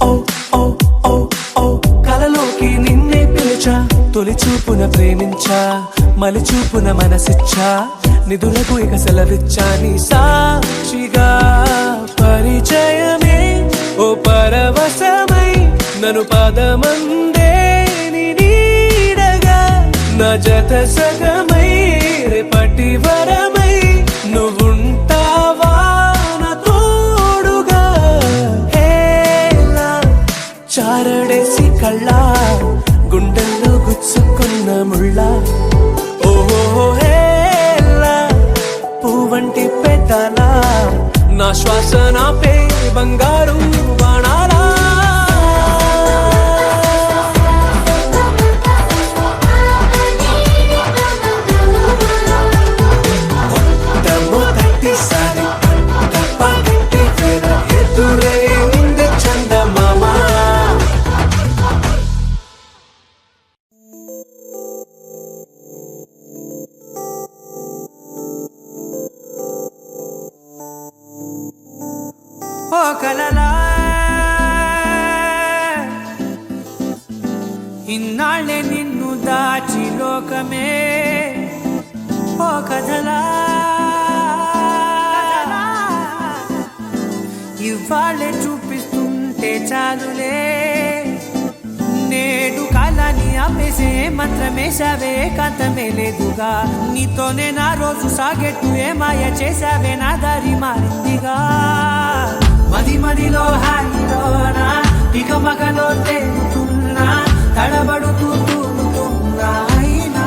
ఓ ఓ ఓ ఓ కలలోకి నిన్నే పిలిచా తొలి చూపున ప్రేమించా మలి చూపున మనసిచ్చా నిదులకు ఇక సెలవిచ్చా నీ సాక్షిగా పరిచయమే ఓ పరవశమై నన్ను పదమందే నీ నీడగా నా జత సగమై రేపటి వరమై నువ్వుంటావా నా తోడుగా హేలా చారడేసి కళ్ళ గుండెల్లో గుచ్చుకున్న ముళ్ళ ఓహో హేలా పువ్వంటి పెదాల నా శ్వాస నాపే బంగారు బాణాలా ఓ కలలా ఇన్నాళ్ళే నిన్ను దాచి లోకమే ఓ కథలా ఇవాళ్ళే చూపిస్తుంటే చాలులే నేడు కాలాన్ని ఆపేసే మంత్రమేసావే కాంతమే లేదుగా నీతోనే నా రోజు సాగెట్టు ఏ మాయ చేసావే నా దారి మారిందిగా మది మదిలో హాయిలోనా ఇక మగలో తేలుతున్నా తడబడుతూ తూలుతున్నా అయినా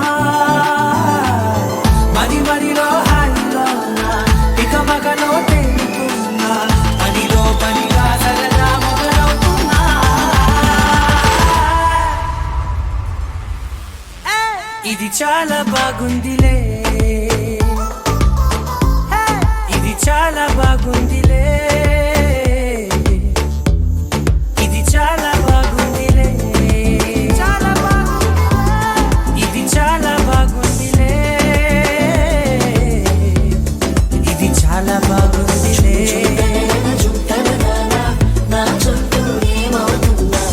మది మదిలో హాయిలోనా ఇక మగలో తేలుతున్నా పనిలో పనిగా సరదా మొదలవుతున్నా ఇది చాలా బాగుందిలే ఇది చాలా బాగుందిలే ఇది చాలా బాగుందిలే చాలా బాగుంది ఇది చాలా బాగుందిలే ఇది చాలా బాగుందిలే నా చుట్టూ ఏమవుతుందా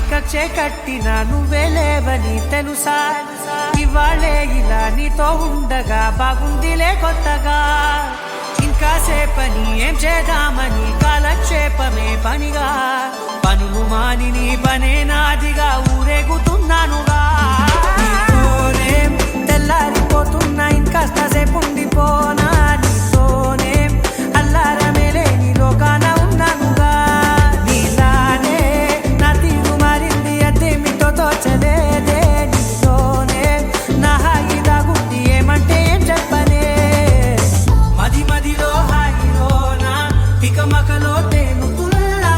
కచ్చే కట్టినా నువ్వే లేవని తెలుసా ఇవాళే ఇలా నీతో ఉండగా బాగుందిలే కొత్తగా ఇంకా సేపని ఏం చేద్దామని కాలక్షేపమే పనిగా పనులు మాని నీ పనే నాదిగా ఊరేగుతున్నానుగా నీతోనే తెల్లారిపోతున్నా ఇంకాస్త సేపు ఉండిపోనా నీతోనే అల్లారమే లేని లోకాన ఉన్నానుగా నీలానే నా తీరు మారింది అదేమిటో తోచలేదే నీతోనే నా హాయి దాగుంది ఏమంటే ఏం చెప్పనే మది మదిలో హాయిలోనా పికమకలో తేలుతున్నా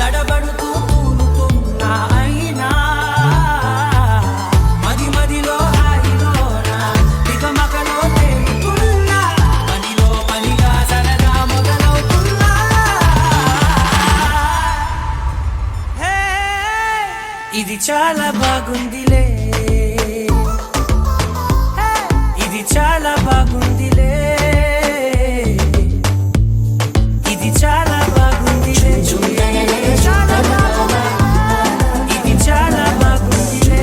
తడబడుతూ తూలుతున్నా అయినా మది మదిలో హాయిలోనా పికమకలో తేలుతున్నా పనిలో పనిగా సరదా మొదలవుతున్నా హే ఇది చాలా బాగుందిలే ఇది చాలా బాగుందిలే ఇది చాలా బాగుందిలే చాలా బాగుంది ఇది చాలా బాగుందిలే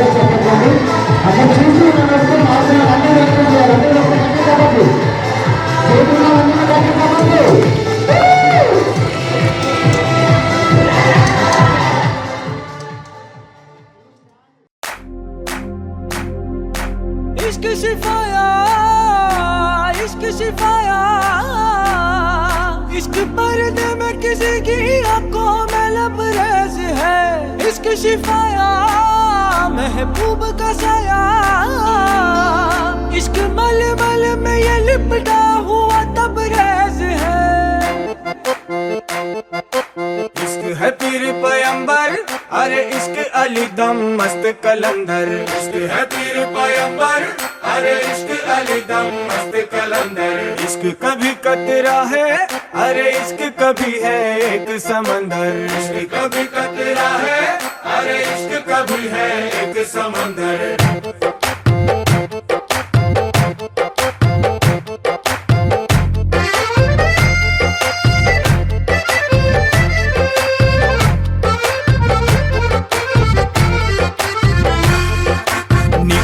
గట్టిగా చెప్పండి. అక్కడ చూసి వస్తే మాత్రం అన్ని వ్యక్తం చేయాలి. అన్ని వ్యక్తం గట్టి చెప్పండి. చేతుల్లో అన్ని గట్టి చెప్పండి. इश्क शिफाया इश्क शिफाया इश्क पर्दे में किसी की आंखों में लबरेज है इश्क शिफाया महबूब का साया इश्क मल मल में ये लिपटा हुआ तबरेज है इश्क है पीर पैगंबर अरे इश्क अली दम मस्त कलंदर इश्क है पीर पैगंबर अरे इश्क अली दम मस्त कलंदर इश्क कभी कतरा है अरे इश्क कभी है एक समंदर इश्क कभी कतरा है अरे इश्क कभी है एक समंदर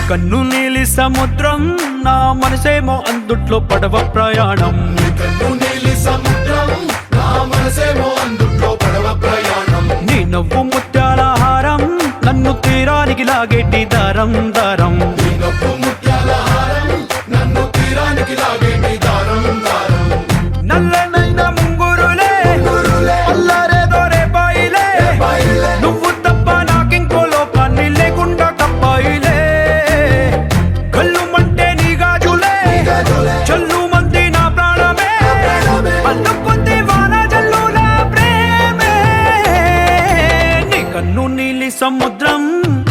కన్ను నీలి సముద్రం నా మనసేమో అందుట్లో పడవ ప్రయాణం కన్ను నీలి సముద్రం నా మనసేమో అందుట్లో పడవ ప్రయాణం నీ నవ్వు ముత్యాల హారం నన్ను తీరానికి లాగేటి దారం దారం నీ నవ్వు ముత్యాల హారం నన్ను తీరానికి లాగేటి దారం దారం నల్లనైన ముంగురులే అల్లారేదో రేపాయిలే నువ్వు తప్ప నాకింకో లోకాన్ని లేకుండా కప్పాయిలే చల్లు మంది నా ప్రాణమే అల్లుకుంది వాన జల్లుల ప్రేమే నీ కన్ను నీలి సముద్రం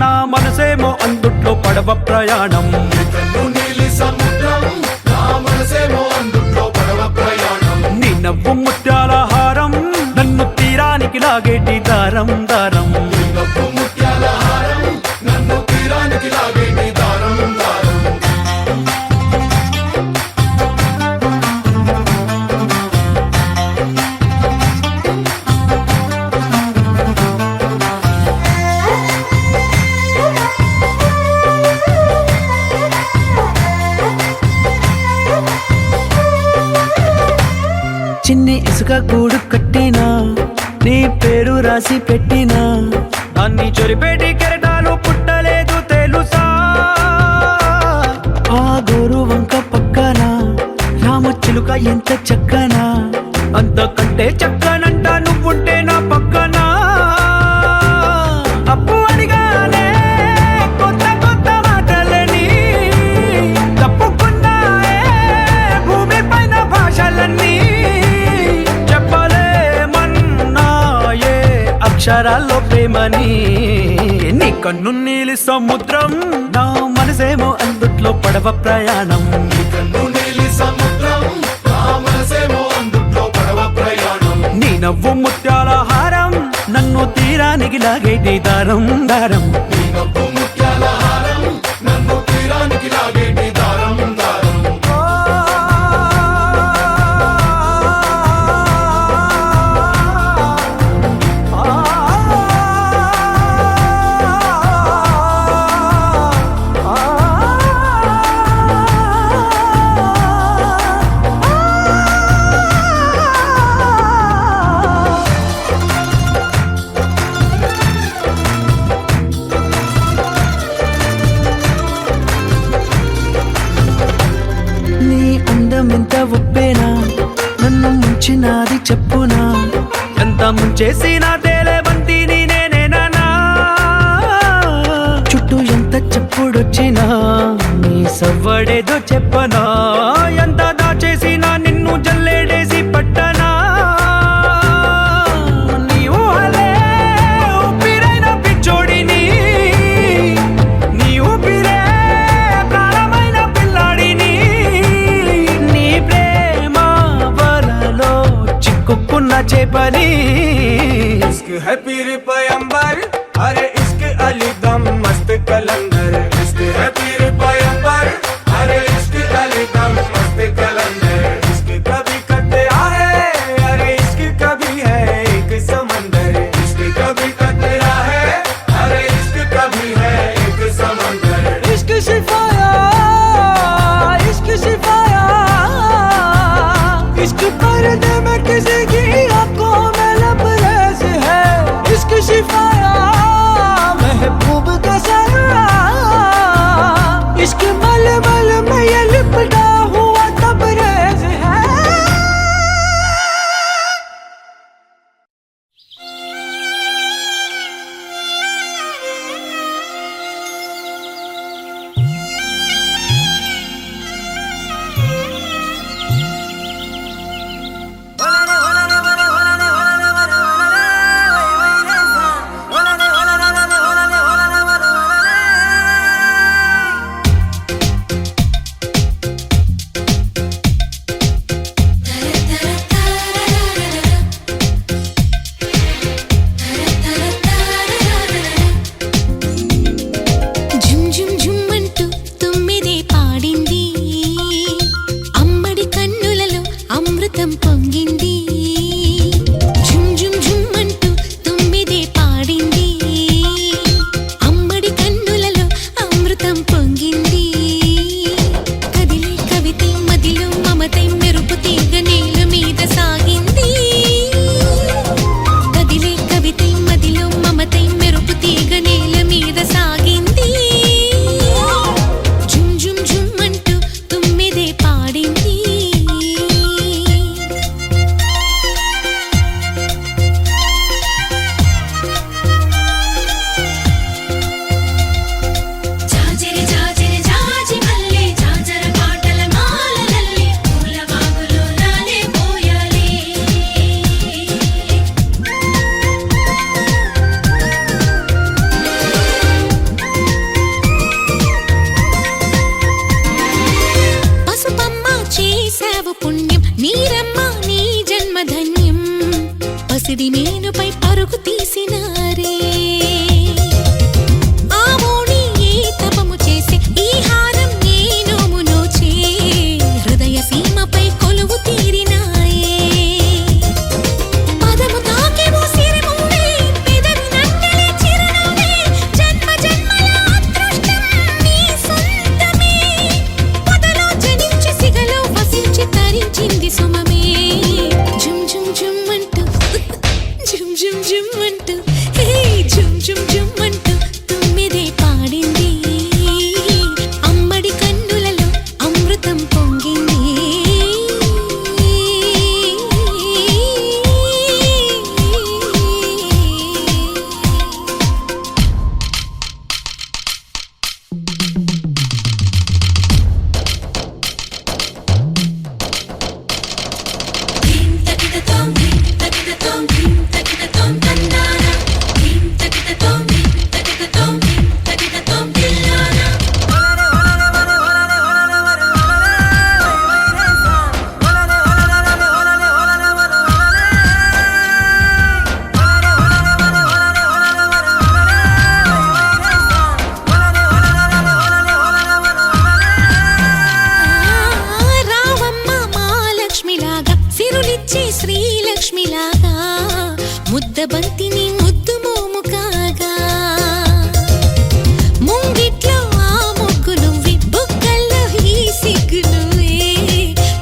నా మనసేమో అందుట్లో పడవ ప్రయాణం కన్ను నీలి సముద్రం నా మనసేమో అందుట్లో పడవ ప్రయాణం నీ నవ్వు ముత్యాల హారం నన్ను తీరానికి లాగేటి దారం దారం నీ నవ్వు ముత్యాల హారం నన్ను తీరానికి లాగేటి దారం దారం చిన్ని ఇసుక గూడు కట్టినా నీ పేరు రాసి పెట్టినా దాన్ని చొరిపేటి కెరటాలు పుట్టలేదు తెలుసా ఆ గోరు వంక పక్కన రామచిలుక ఎంత చక్కనా అంతకంటే చక్కనంట నువ్వుంటే నా పక్కన అప్పు అడిగానే కొత్త కొత్త మాటలని తప్పుకున్నాయే భూమి పైన భాషలన్నీ చెప్పలేమన్నాయే అక్షరాల్లో ప్రేమని నీ కన్ను నీలి సముద్రం నా మనసేమో అందుట్లో పడవ ప్రయాణం కన్ను నీలి సముద్రం నా మనసేమో అందుట్లో పడవ ప్రయాణం నీ నవ్వు ముత్యాల హారం నన్ను తీరానికి లాగేటి దారం దారం నీ నవ్వు ముత్యాల హారం నన్ను తీరానికి లాగేటి దారం దారం ఎంత ఒప్పేనా నన్ను ముంచినాది చెప్పునా ఎంత ముంచేసినా తేలేవంతి నేనేనా చుట్టూ ఎంత చెప్పుడొచ్చినా నీ సవ్వడేదో చెప్పనా ఎంత దాచేసినా నిన్ను జల్లేడేసి పట్టనా నీ ఊహలే ఊపిరైన పిచ్చోడిని నీ ఊపిరే ప్రాణమైన పిల్లాడిని నీ ప్రేమ వలలో చిక్కుకున్న చేపని इश्क है पीर पैगंबर अरे इश्क अली दम मस्त कलंदर इश्क है पीर पैगंबर अरे इश्क अली दम मस्त कलंदर इश्क कभी कतरा है अरे इश्क कभी है एक समंदर इश्क कभी कतरा है अरे इश्क कभी है एक ముద్దబంతిని ముద్దు మోము కాగా ముంగిట్లో ఆ ముగ్గు నువ్వే బుగ్గల్లో ఈ సిగ్గు నువ్వే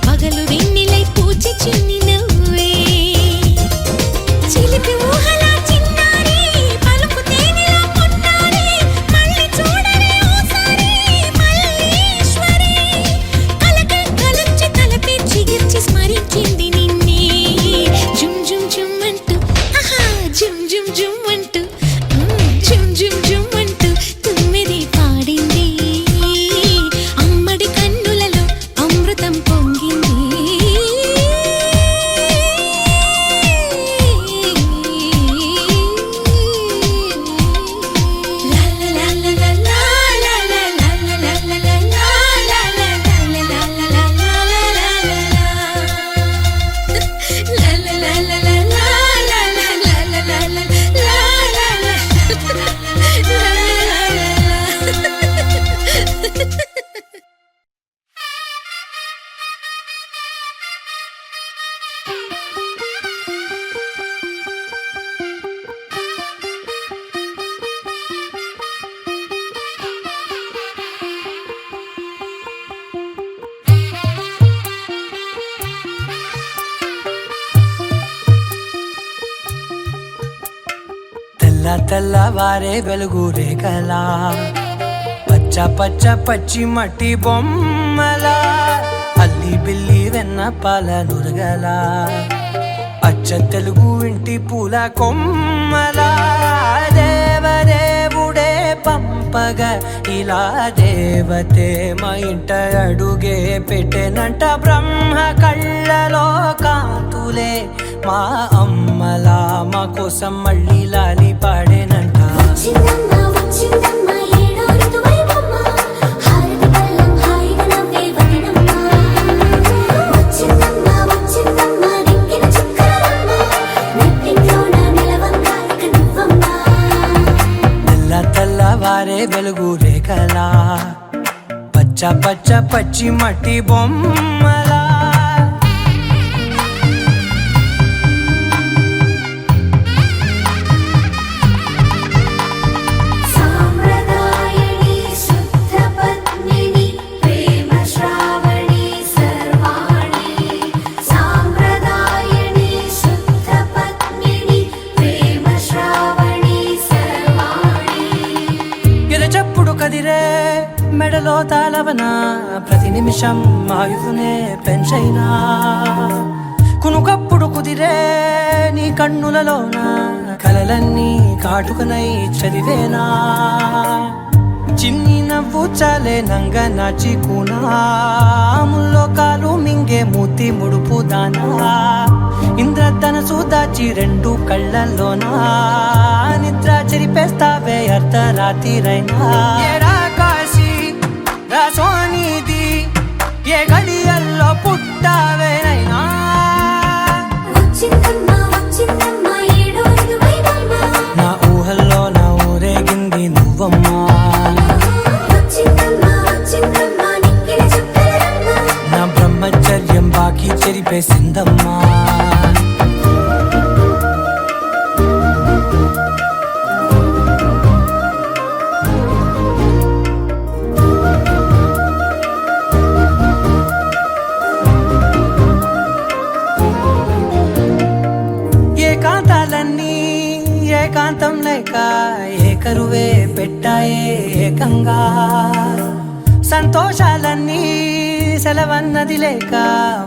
పగలు వెన్నెలై పూచి చిన్ని నువ్వే చిలిపి ఊహల చిన్నారి పలుకు తేనెలా పుట్టారి మళ్ళీ చూడరే ఓసారి మల్లీశ్వరి కలకై కలచి తలపే చిగిర్చి స్మరించింది నిన్నే జుమ్ జుమ్ జుమ్ అంటూ ఆహా జుమ్ జుమ్ జుమ్ అంటూ జుమ్ జుమ్ జుమ్ అంటూ తుమ్మిది పాడింది అమ్మడి కన్నులలో అమృతం పొంగింది తెల్ల తెల్లవారే వెలుగు రేఖలా పచ్చ పచ్చ పచ్చి మట్టి బొమ్మలా అల్లి బిల్లి వెన్న పాల నురగలా అచ్చ తెలుగు ఇంటి పూల కొమ్మలా దేవదేవుడే పంపగా ఇలా దేవతే మా ఇంట అడుగే పెట్టెనంట బ్రహ్మ కళ్ళలో కాంతులే మా అమ్మలా మా కోసం మళ్ళీ లాలి పాడేనంట వచ్చిందమ్మ వచ్చిందమ్మ ఏడో ఋతువైవమ్మ హారతి పళ్ళం హాయిగా నవ్వే వదనమ్మ వచ్చిందమ్మ వచ్చిందమ్మ దిక్కిన చుక్కలమ్మ నెట్టింట్లోన నిలవంగా ఇక నువ్వమ్మ తెల్ల తెల్లవారే వెలుగు రేఖలా పచ్చ పచ్చ పచ్చి మట్టి బొమ్మలా సాంప్రదాయని శుద్ధ పద్మిని ప్రేమ శ్రావణి సర్వాణి సాంప్రదాయని శుద్ధ పద్మిని ప్రేమ శ్రావణి సర్వాణి ఎరచప్పుడు కదిరే మెడలో తాళవన ప్రతి నిమిషం ఆయుధునే పెంచైనా కునుకప్పుడు కుదిరే నీ కన్నులలోన కలలన్నీ కాటుకనై చదివేనా చిన్ని నవ్వు చాలే నంగ నాచి కూనాముల్లో కాలు మింగే మూతి ముడుపు దానా ఇంద్రధనసు దాచి రెండు కళ్ళల్లోనా నిద్ర చెరిపేస్తావే అర్ధరాత్రిరైనా ఏరా కాశీ రా సోనిది ఏ గడియల్లో పుట్టావేనైనా వచ్చిందమ్మ వచ్చిందమ్మ ఏడో ఋతువైవమ్మ నా ఊహల్లో నా ఊరేగింది నువ్వమ్మా వచ్చిందమ్మ వచ్చిందమ్మ నిక్కిన చుక్కలమ్మ నా బ్రహ్మచర్యం బాకీ చెరిపేసిందమ్మా ఏకాంతాలన్నీ ఏకాంతం లేక ఏకరువే పెట్టాయే ఏకంగా సంతోషాలన్నీ సెలవన్నది లేక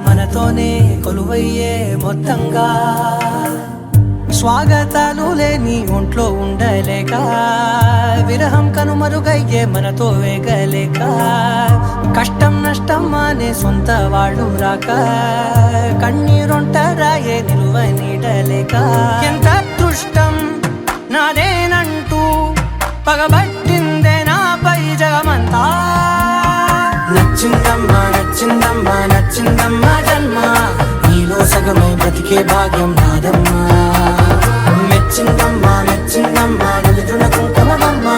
మనతోనే కొలువయ్యే మొత్తంగా స్వాగతాలు లేని ఒంట్లో ఉండలేక విరహం కనుమరుగయ్యే మనతో వేగలేక కష్టం నష్టం అనే సొంత వాళ్ళు రాక కన్నీరొంటరాయే నిలువ నీడలేక ఎంత అదృష్టం నాదేనంటూ పగబట్టిందే నాపై జగమంతా నచ్చిందమ్మా నచ్చిందమ్మా నచ్చిందమ్మా జన్మ నీలో సగమై బ్రతికే భాగ్యం నాదమ్మా మెచ్చిందమ్మా మెచ్చిందమ్మా నలుదున కుంకుమమ్మా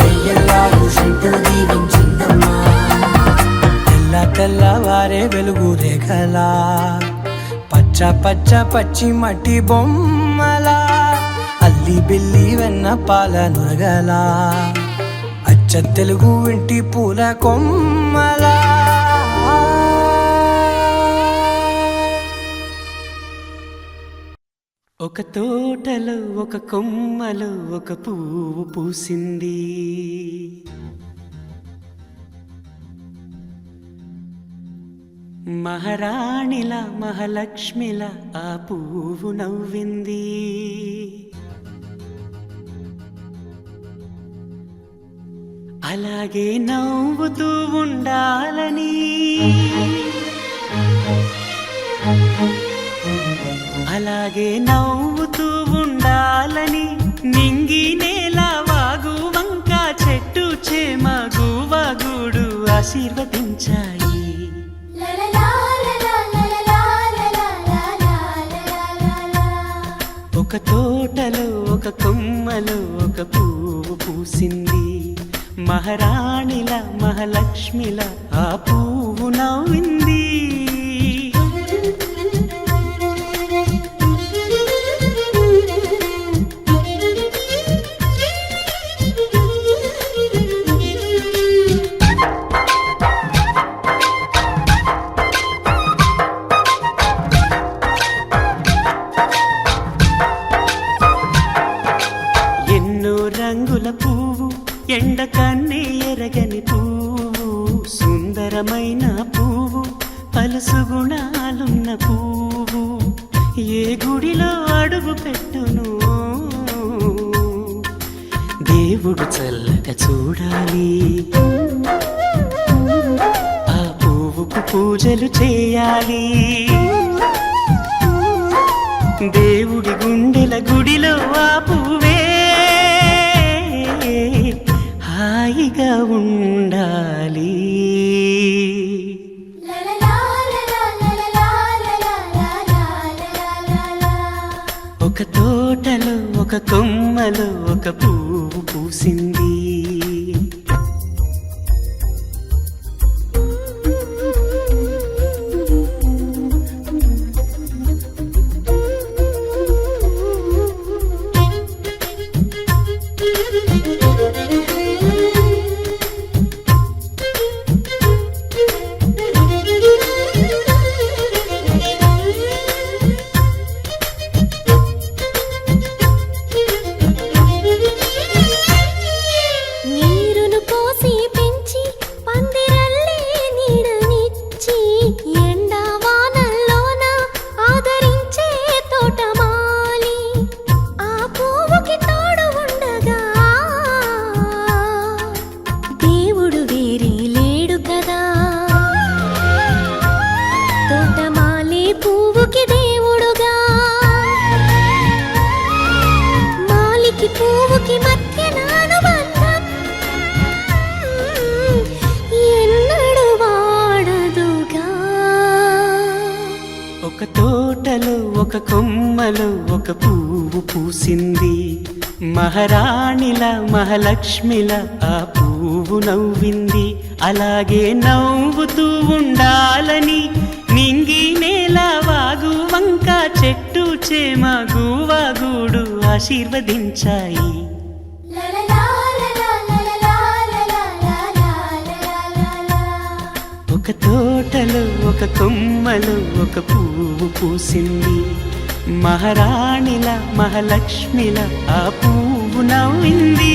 వెయ్యల్లాలు శంకరు దీవించిందమ్మా తెల్ల తెల్లవారే వెలుగు రేఖలా పచ్చ పచ్చ పచ్చి మట్టి బొమ్మలా అల్లి బిల్లి వెన్న పాల నురగలా అచ్చ తెలుగు ఇంటి పూల కొమ్మలా ఒక తోటలో ఒక కొమ్మలో ఒక పువ్వు పూసింది మహారాణిలా మహాలక్ష్మిలా ఆ పువ్వు నవ్వింది అలాగే నవ్వుతూ ఉండాలని అలాగే నవ్వుతూ ఉండాలని నింగి నేల వాగు వంక చెట్టు చేమ గువగూడు ఆశీర్వదించాయి ఒక తోటలో ఒక కొమ్మలో ఒక పువ్వు పూసింది మహారాణిల మహాలక్ష్మిల ఆ పువ్వు నవ్వింది రంగుల పువ్వు ఎండ కన్నే ఎరగని పువ్వు సుందరమైన పువ్వు పలుసు గుణాలున్న పువ్వు ఏ గుడిలో అడుగు పెట్టును దేవుడు చల్లగా చూడాలి ఆ పువ్వుకు పూజలు చేయాలి దేవుడి గుండెల గుడిలో ఆ పువ్వే హాయిగా ఉండాలి ఒక తోటలో ఒక కొమ్మలో ఒక పువ్వు పూసింది ఒక తోటలో ఒక కొమ్మలో ఒక పువ్వు పూసింది మహారాణిల మహాలక్ష్మిల ఆ పువ్వు నవ్వింది అలాగే నవ్వుతూ ఉండాలని నింగి నేల వాగు వంక చెట్టు చేమ గువగూడు ఆశీర్వదించాయి ఒక తోటలో ఒక కొమ్మలో ఒక పువ్వు పూసింది మహారాణిల మహాలక్ష్మిల ఆ పువ్వు నవ్వింది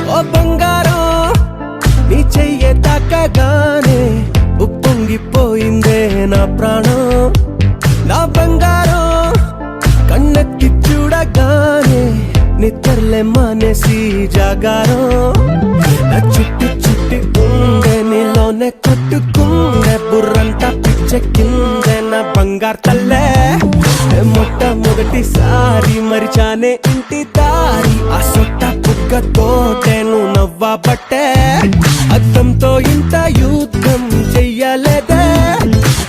ఓ బంగారం నీ చెయ్యే తాకగానే ఉప్పొంగిపోయిందే నా ప్రాణం నా బంగారం కన్నెత్తి చూడగానే నిద్రలే మానేసి జాగారం నా చుట్టి చుట్టి ఉండే నీలోనే కొట్టుకుందే బుర్రంతా పిచ్చెక్కిందే నా బంగారు తల్లే మొట్టమొదటిసారి మరిచానే ఇంటి దారి ఆ సొట్ట బుగ్గతోటేను నవ్వబట్టే అద్దంతో ఇంత యుద్ధం చెయ్యలేదే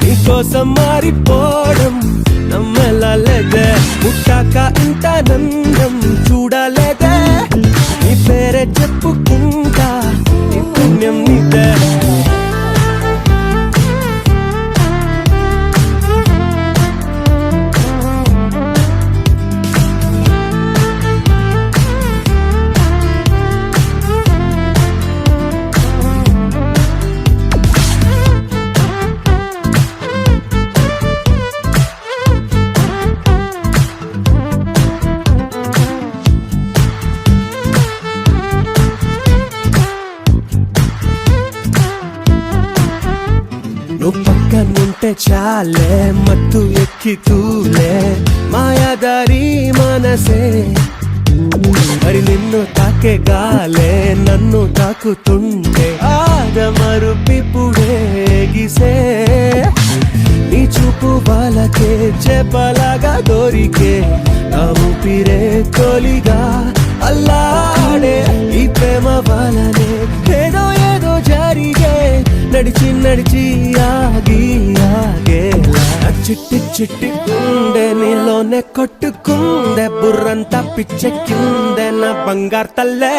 నీకోసం మారిపోవడం నమ్మలేదే పుట్టాక ఇంత నందం చూడలేదే నీ పేరే చెప్పుకుంటా నీ పుణ్యం నీదే నువ్వు పక్కనుంటే చాలే మత్తు ఎక్కి తూలే మాయాదారి మనసే మరి నిన్ను తాకే గాలే నన్ను తాకుతుంటే ఆదమరుపిపుడే గిసే నీ చూపు వాళ్ళకే చెప్పలాగా దొరికే నా ఊపిరే తొలిగా అల్లాడే ఈ ప్రేమ వాళ్ళనే ఏదో ఏదో జరిగే నడిచి నడిచి ఆగి ఆగేలా చిట్టి చిట్టి ఉండే నీలోనే కొట్టుకుందే బుర్రంతా పిచ్చెక్కిందే నా బంగారు తల్లే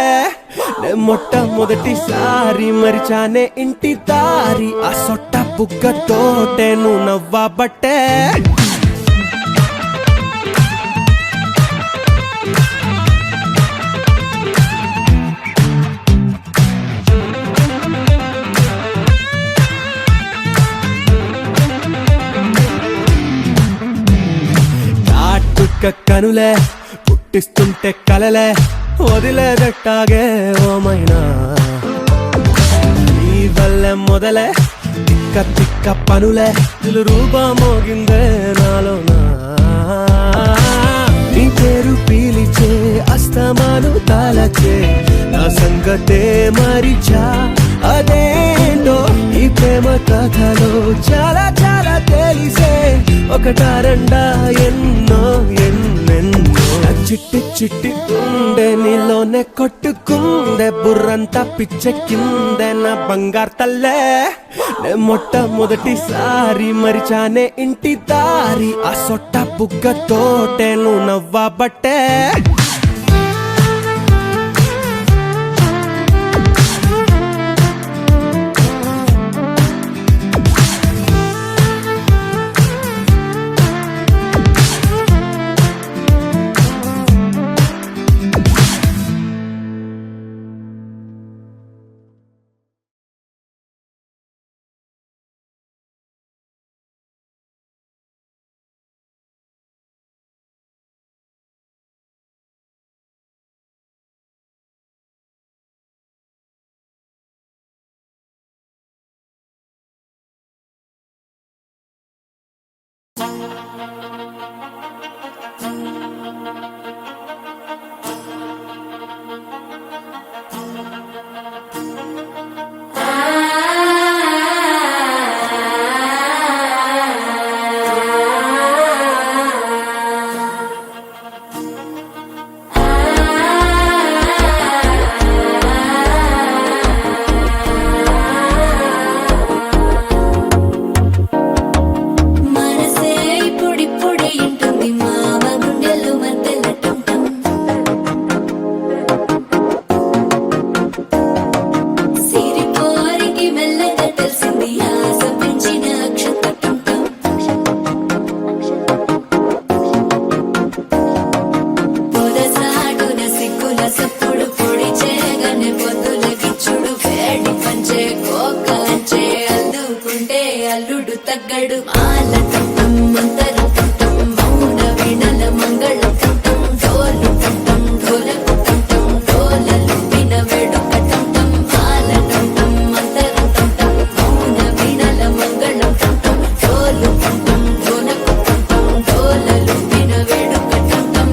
మొట్టమొదటిసారి మరిచానే ఇంటి దారి ఆ సొట్ట బుగ్గతోటే నువ్వు నవ్వబట్టే కనులే పుట్టిస్తుంటే కలలే వదిలేదట్టాగే ఓమైనా నీ వల్లే మొదలే తిక్క తిక్క పనులే రూపా మోగిందే నాలోనా నీ పేరు పీలిచే అస్తమాను తాళచే నా సంగతే మరిచా అదేంటో ఈ ప్రేమ కథలో చాలా చాలా తెలిసే ఒకటారండా ఎన్నో ఎన్నెన్నో చిట్టి చిట్టి ఉండే నీలోనే కొట్టుకుందే బుర్రంతా పిచ్చెక్కిందే నా బంగారు తల్లే మొట్టమొదటిసారి మరిచానే ఇంటి దారి ఆ సొట్ట బుగ్గతోటే నువ్వు నవ్వబట్టే తగ్గడు మాల టం మంతరం టం మౌన వీణల మంగళం టం డోలు టం ఢోలకు టం డోలలు విన వేడుక టం మాల టం మంతరం టం మౌన వీణల మంగళం టం డోలు టం ఢోలకు టం డోలలు విన వేడుక టం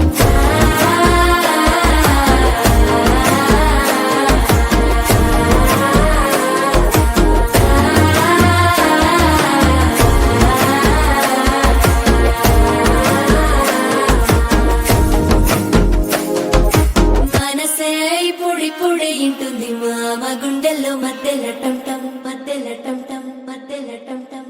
మనసే పొడి పొడి ఇంటుంది మామ గుండెల్లో మధ్యల టం టం మధ్యల టం టం మధ్యల టం టం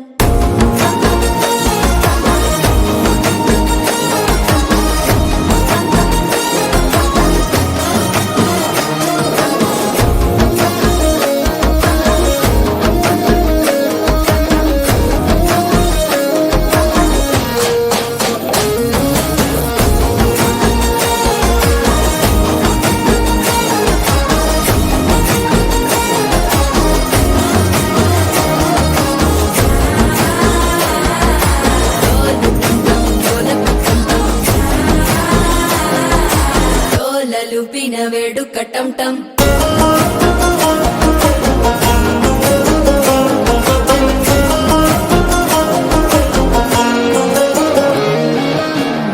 డోలలు విన వేడుక టం టం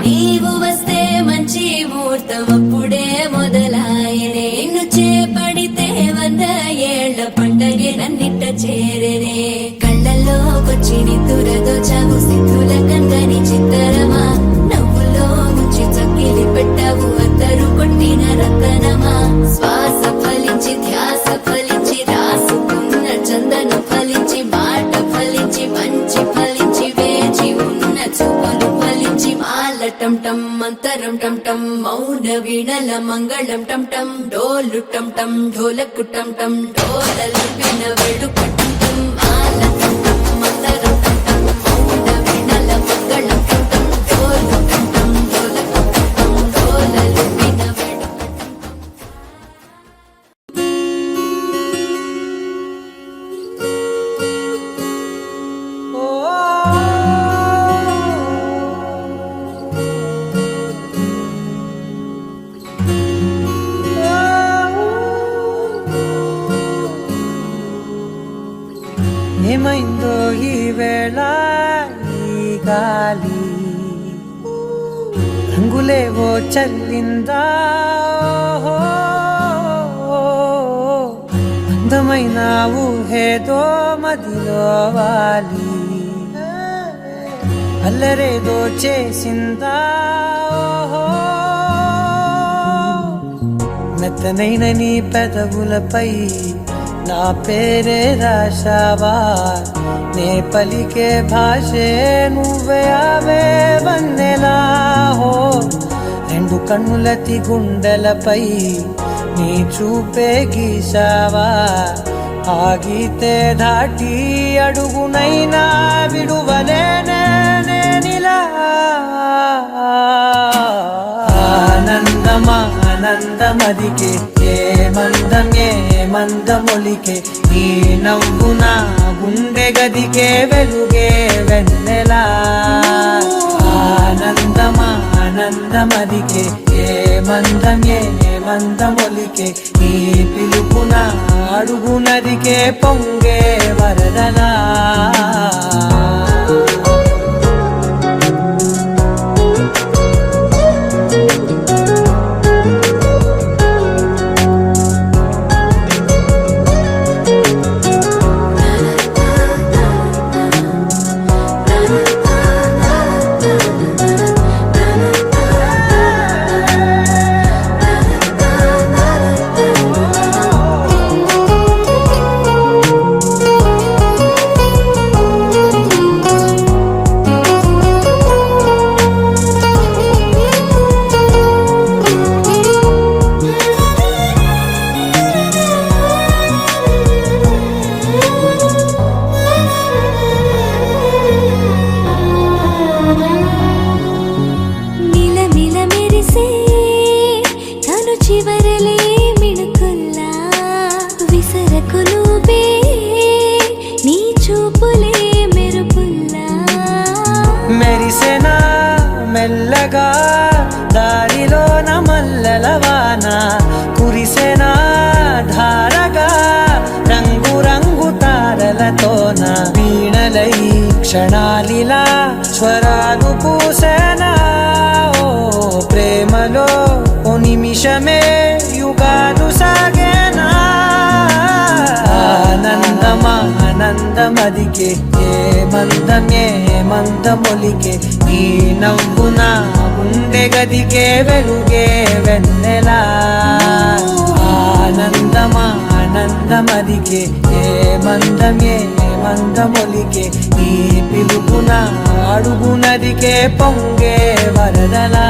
నీవు వస్తే మంచి ముహూర్తం అప్పుడే మొదలాయనే నిన్ను చేపడితే 100 ఏళ్ల పండగే నన్నిట్ట చేరనే కళ్ళల్లోకొచ్చి నిద్దురదోచావు సిద్ధుల కందని చిత్తరమా నవ్వులో ముంచి చక్కిలి పెట్టావు అద్దరు కొట్టిన రతనమా శ్వాస ఫలించి ధ్యాస ఫలించి రాసుకున్న చందను ఫలించి మాట ఫలించి మంచి ఫలించి వేచి ఉన్న చూపులు ఫలించి మాల టం టం మంతరం టం టం మౌన వీణల మంగళం టం టం డోలు టం టం ఢోలకు టం టం డోలలు విన వేడుక టం టం మాల టం టం మంతరం టం టం మౌన వీణల మంగళం టం టం డోలు టం టం ఢోలకు టం టం డోలలు విన వేడుక టం టం ఏమైందో ఈ వేళ ఈ గాలి రంగులేవో చల్లిందా అందమైన ఊహేదో మదిలో వాలి అల్లరేదో చేసిందా మెత్తనైన నీ పెదవులపై నా పేరే రాశావా నే పలికే భాషే నువ్వే అవే వన్నెలా హో రెండు కన్నులతి గుండెలపై నీ చూపే గీసావా ఆగితే దాటి అడుగునైనా విడువలేనే నేనిలా ఆనందమా ఆనందమదికే ఏ మందమొలికే నీ నవ్వు నా గుండె గదికే వెలుగే వెన్నెలా ఆనందమా ఆనందమదికే ఏ మందమొలికే నీ పిలుపున అడుగు నదికే పొంగే వరదలా మెల్లగా దారిలోన మల్లెలవాన కురిసెనా ధారగా రంగు రంగు తారలతోన వీణలై క్షణాలిలా స్వరాలు పూసెనా ఓ ప్రేమలో ఓ నిమిషమే యుగాలు సాగేనా ఆనందమదికే ఏ మందమొలికే ఈ నవ్వున గుండె గదికే వెలుగే వెన్నెలా ఆనందమదికే ఏ మందమొలికే ఈ పిలుపున అడుగునదికే పొంగే వరదలా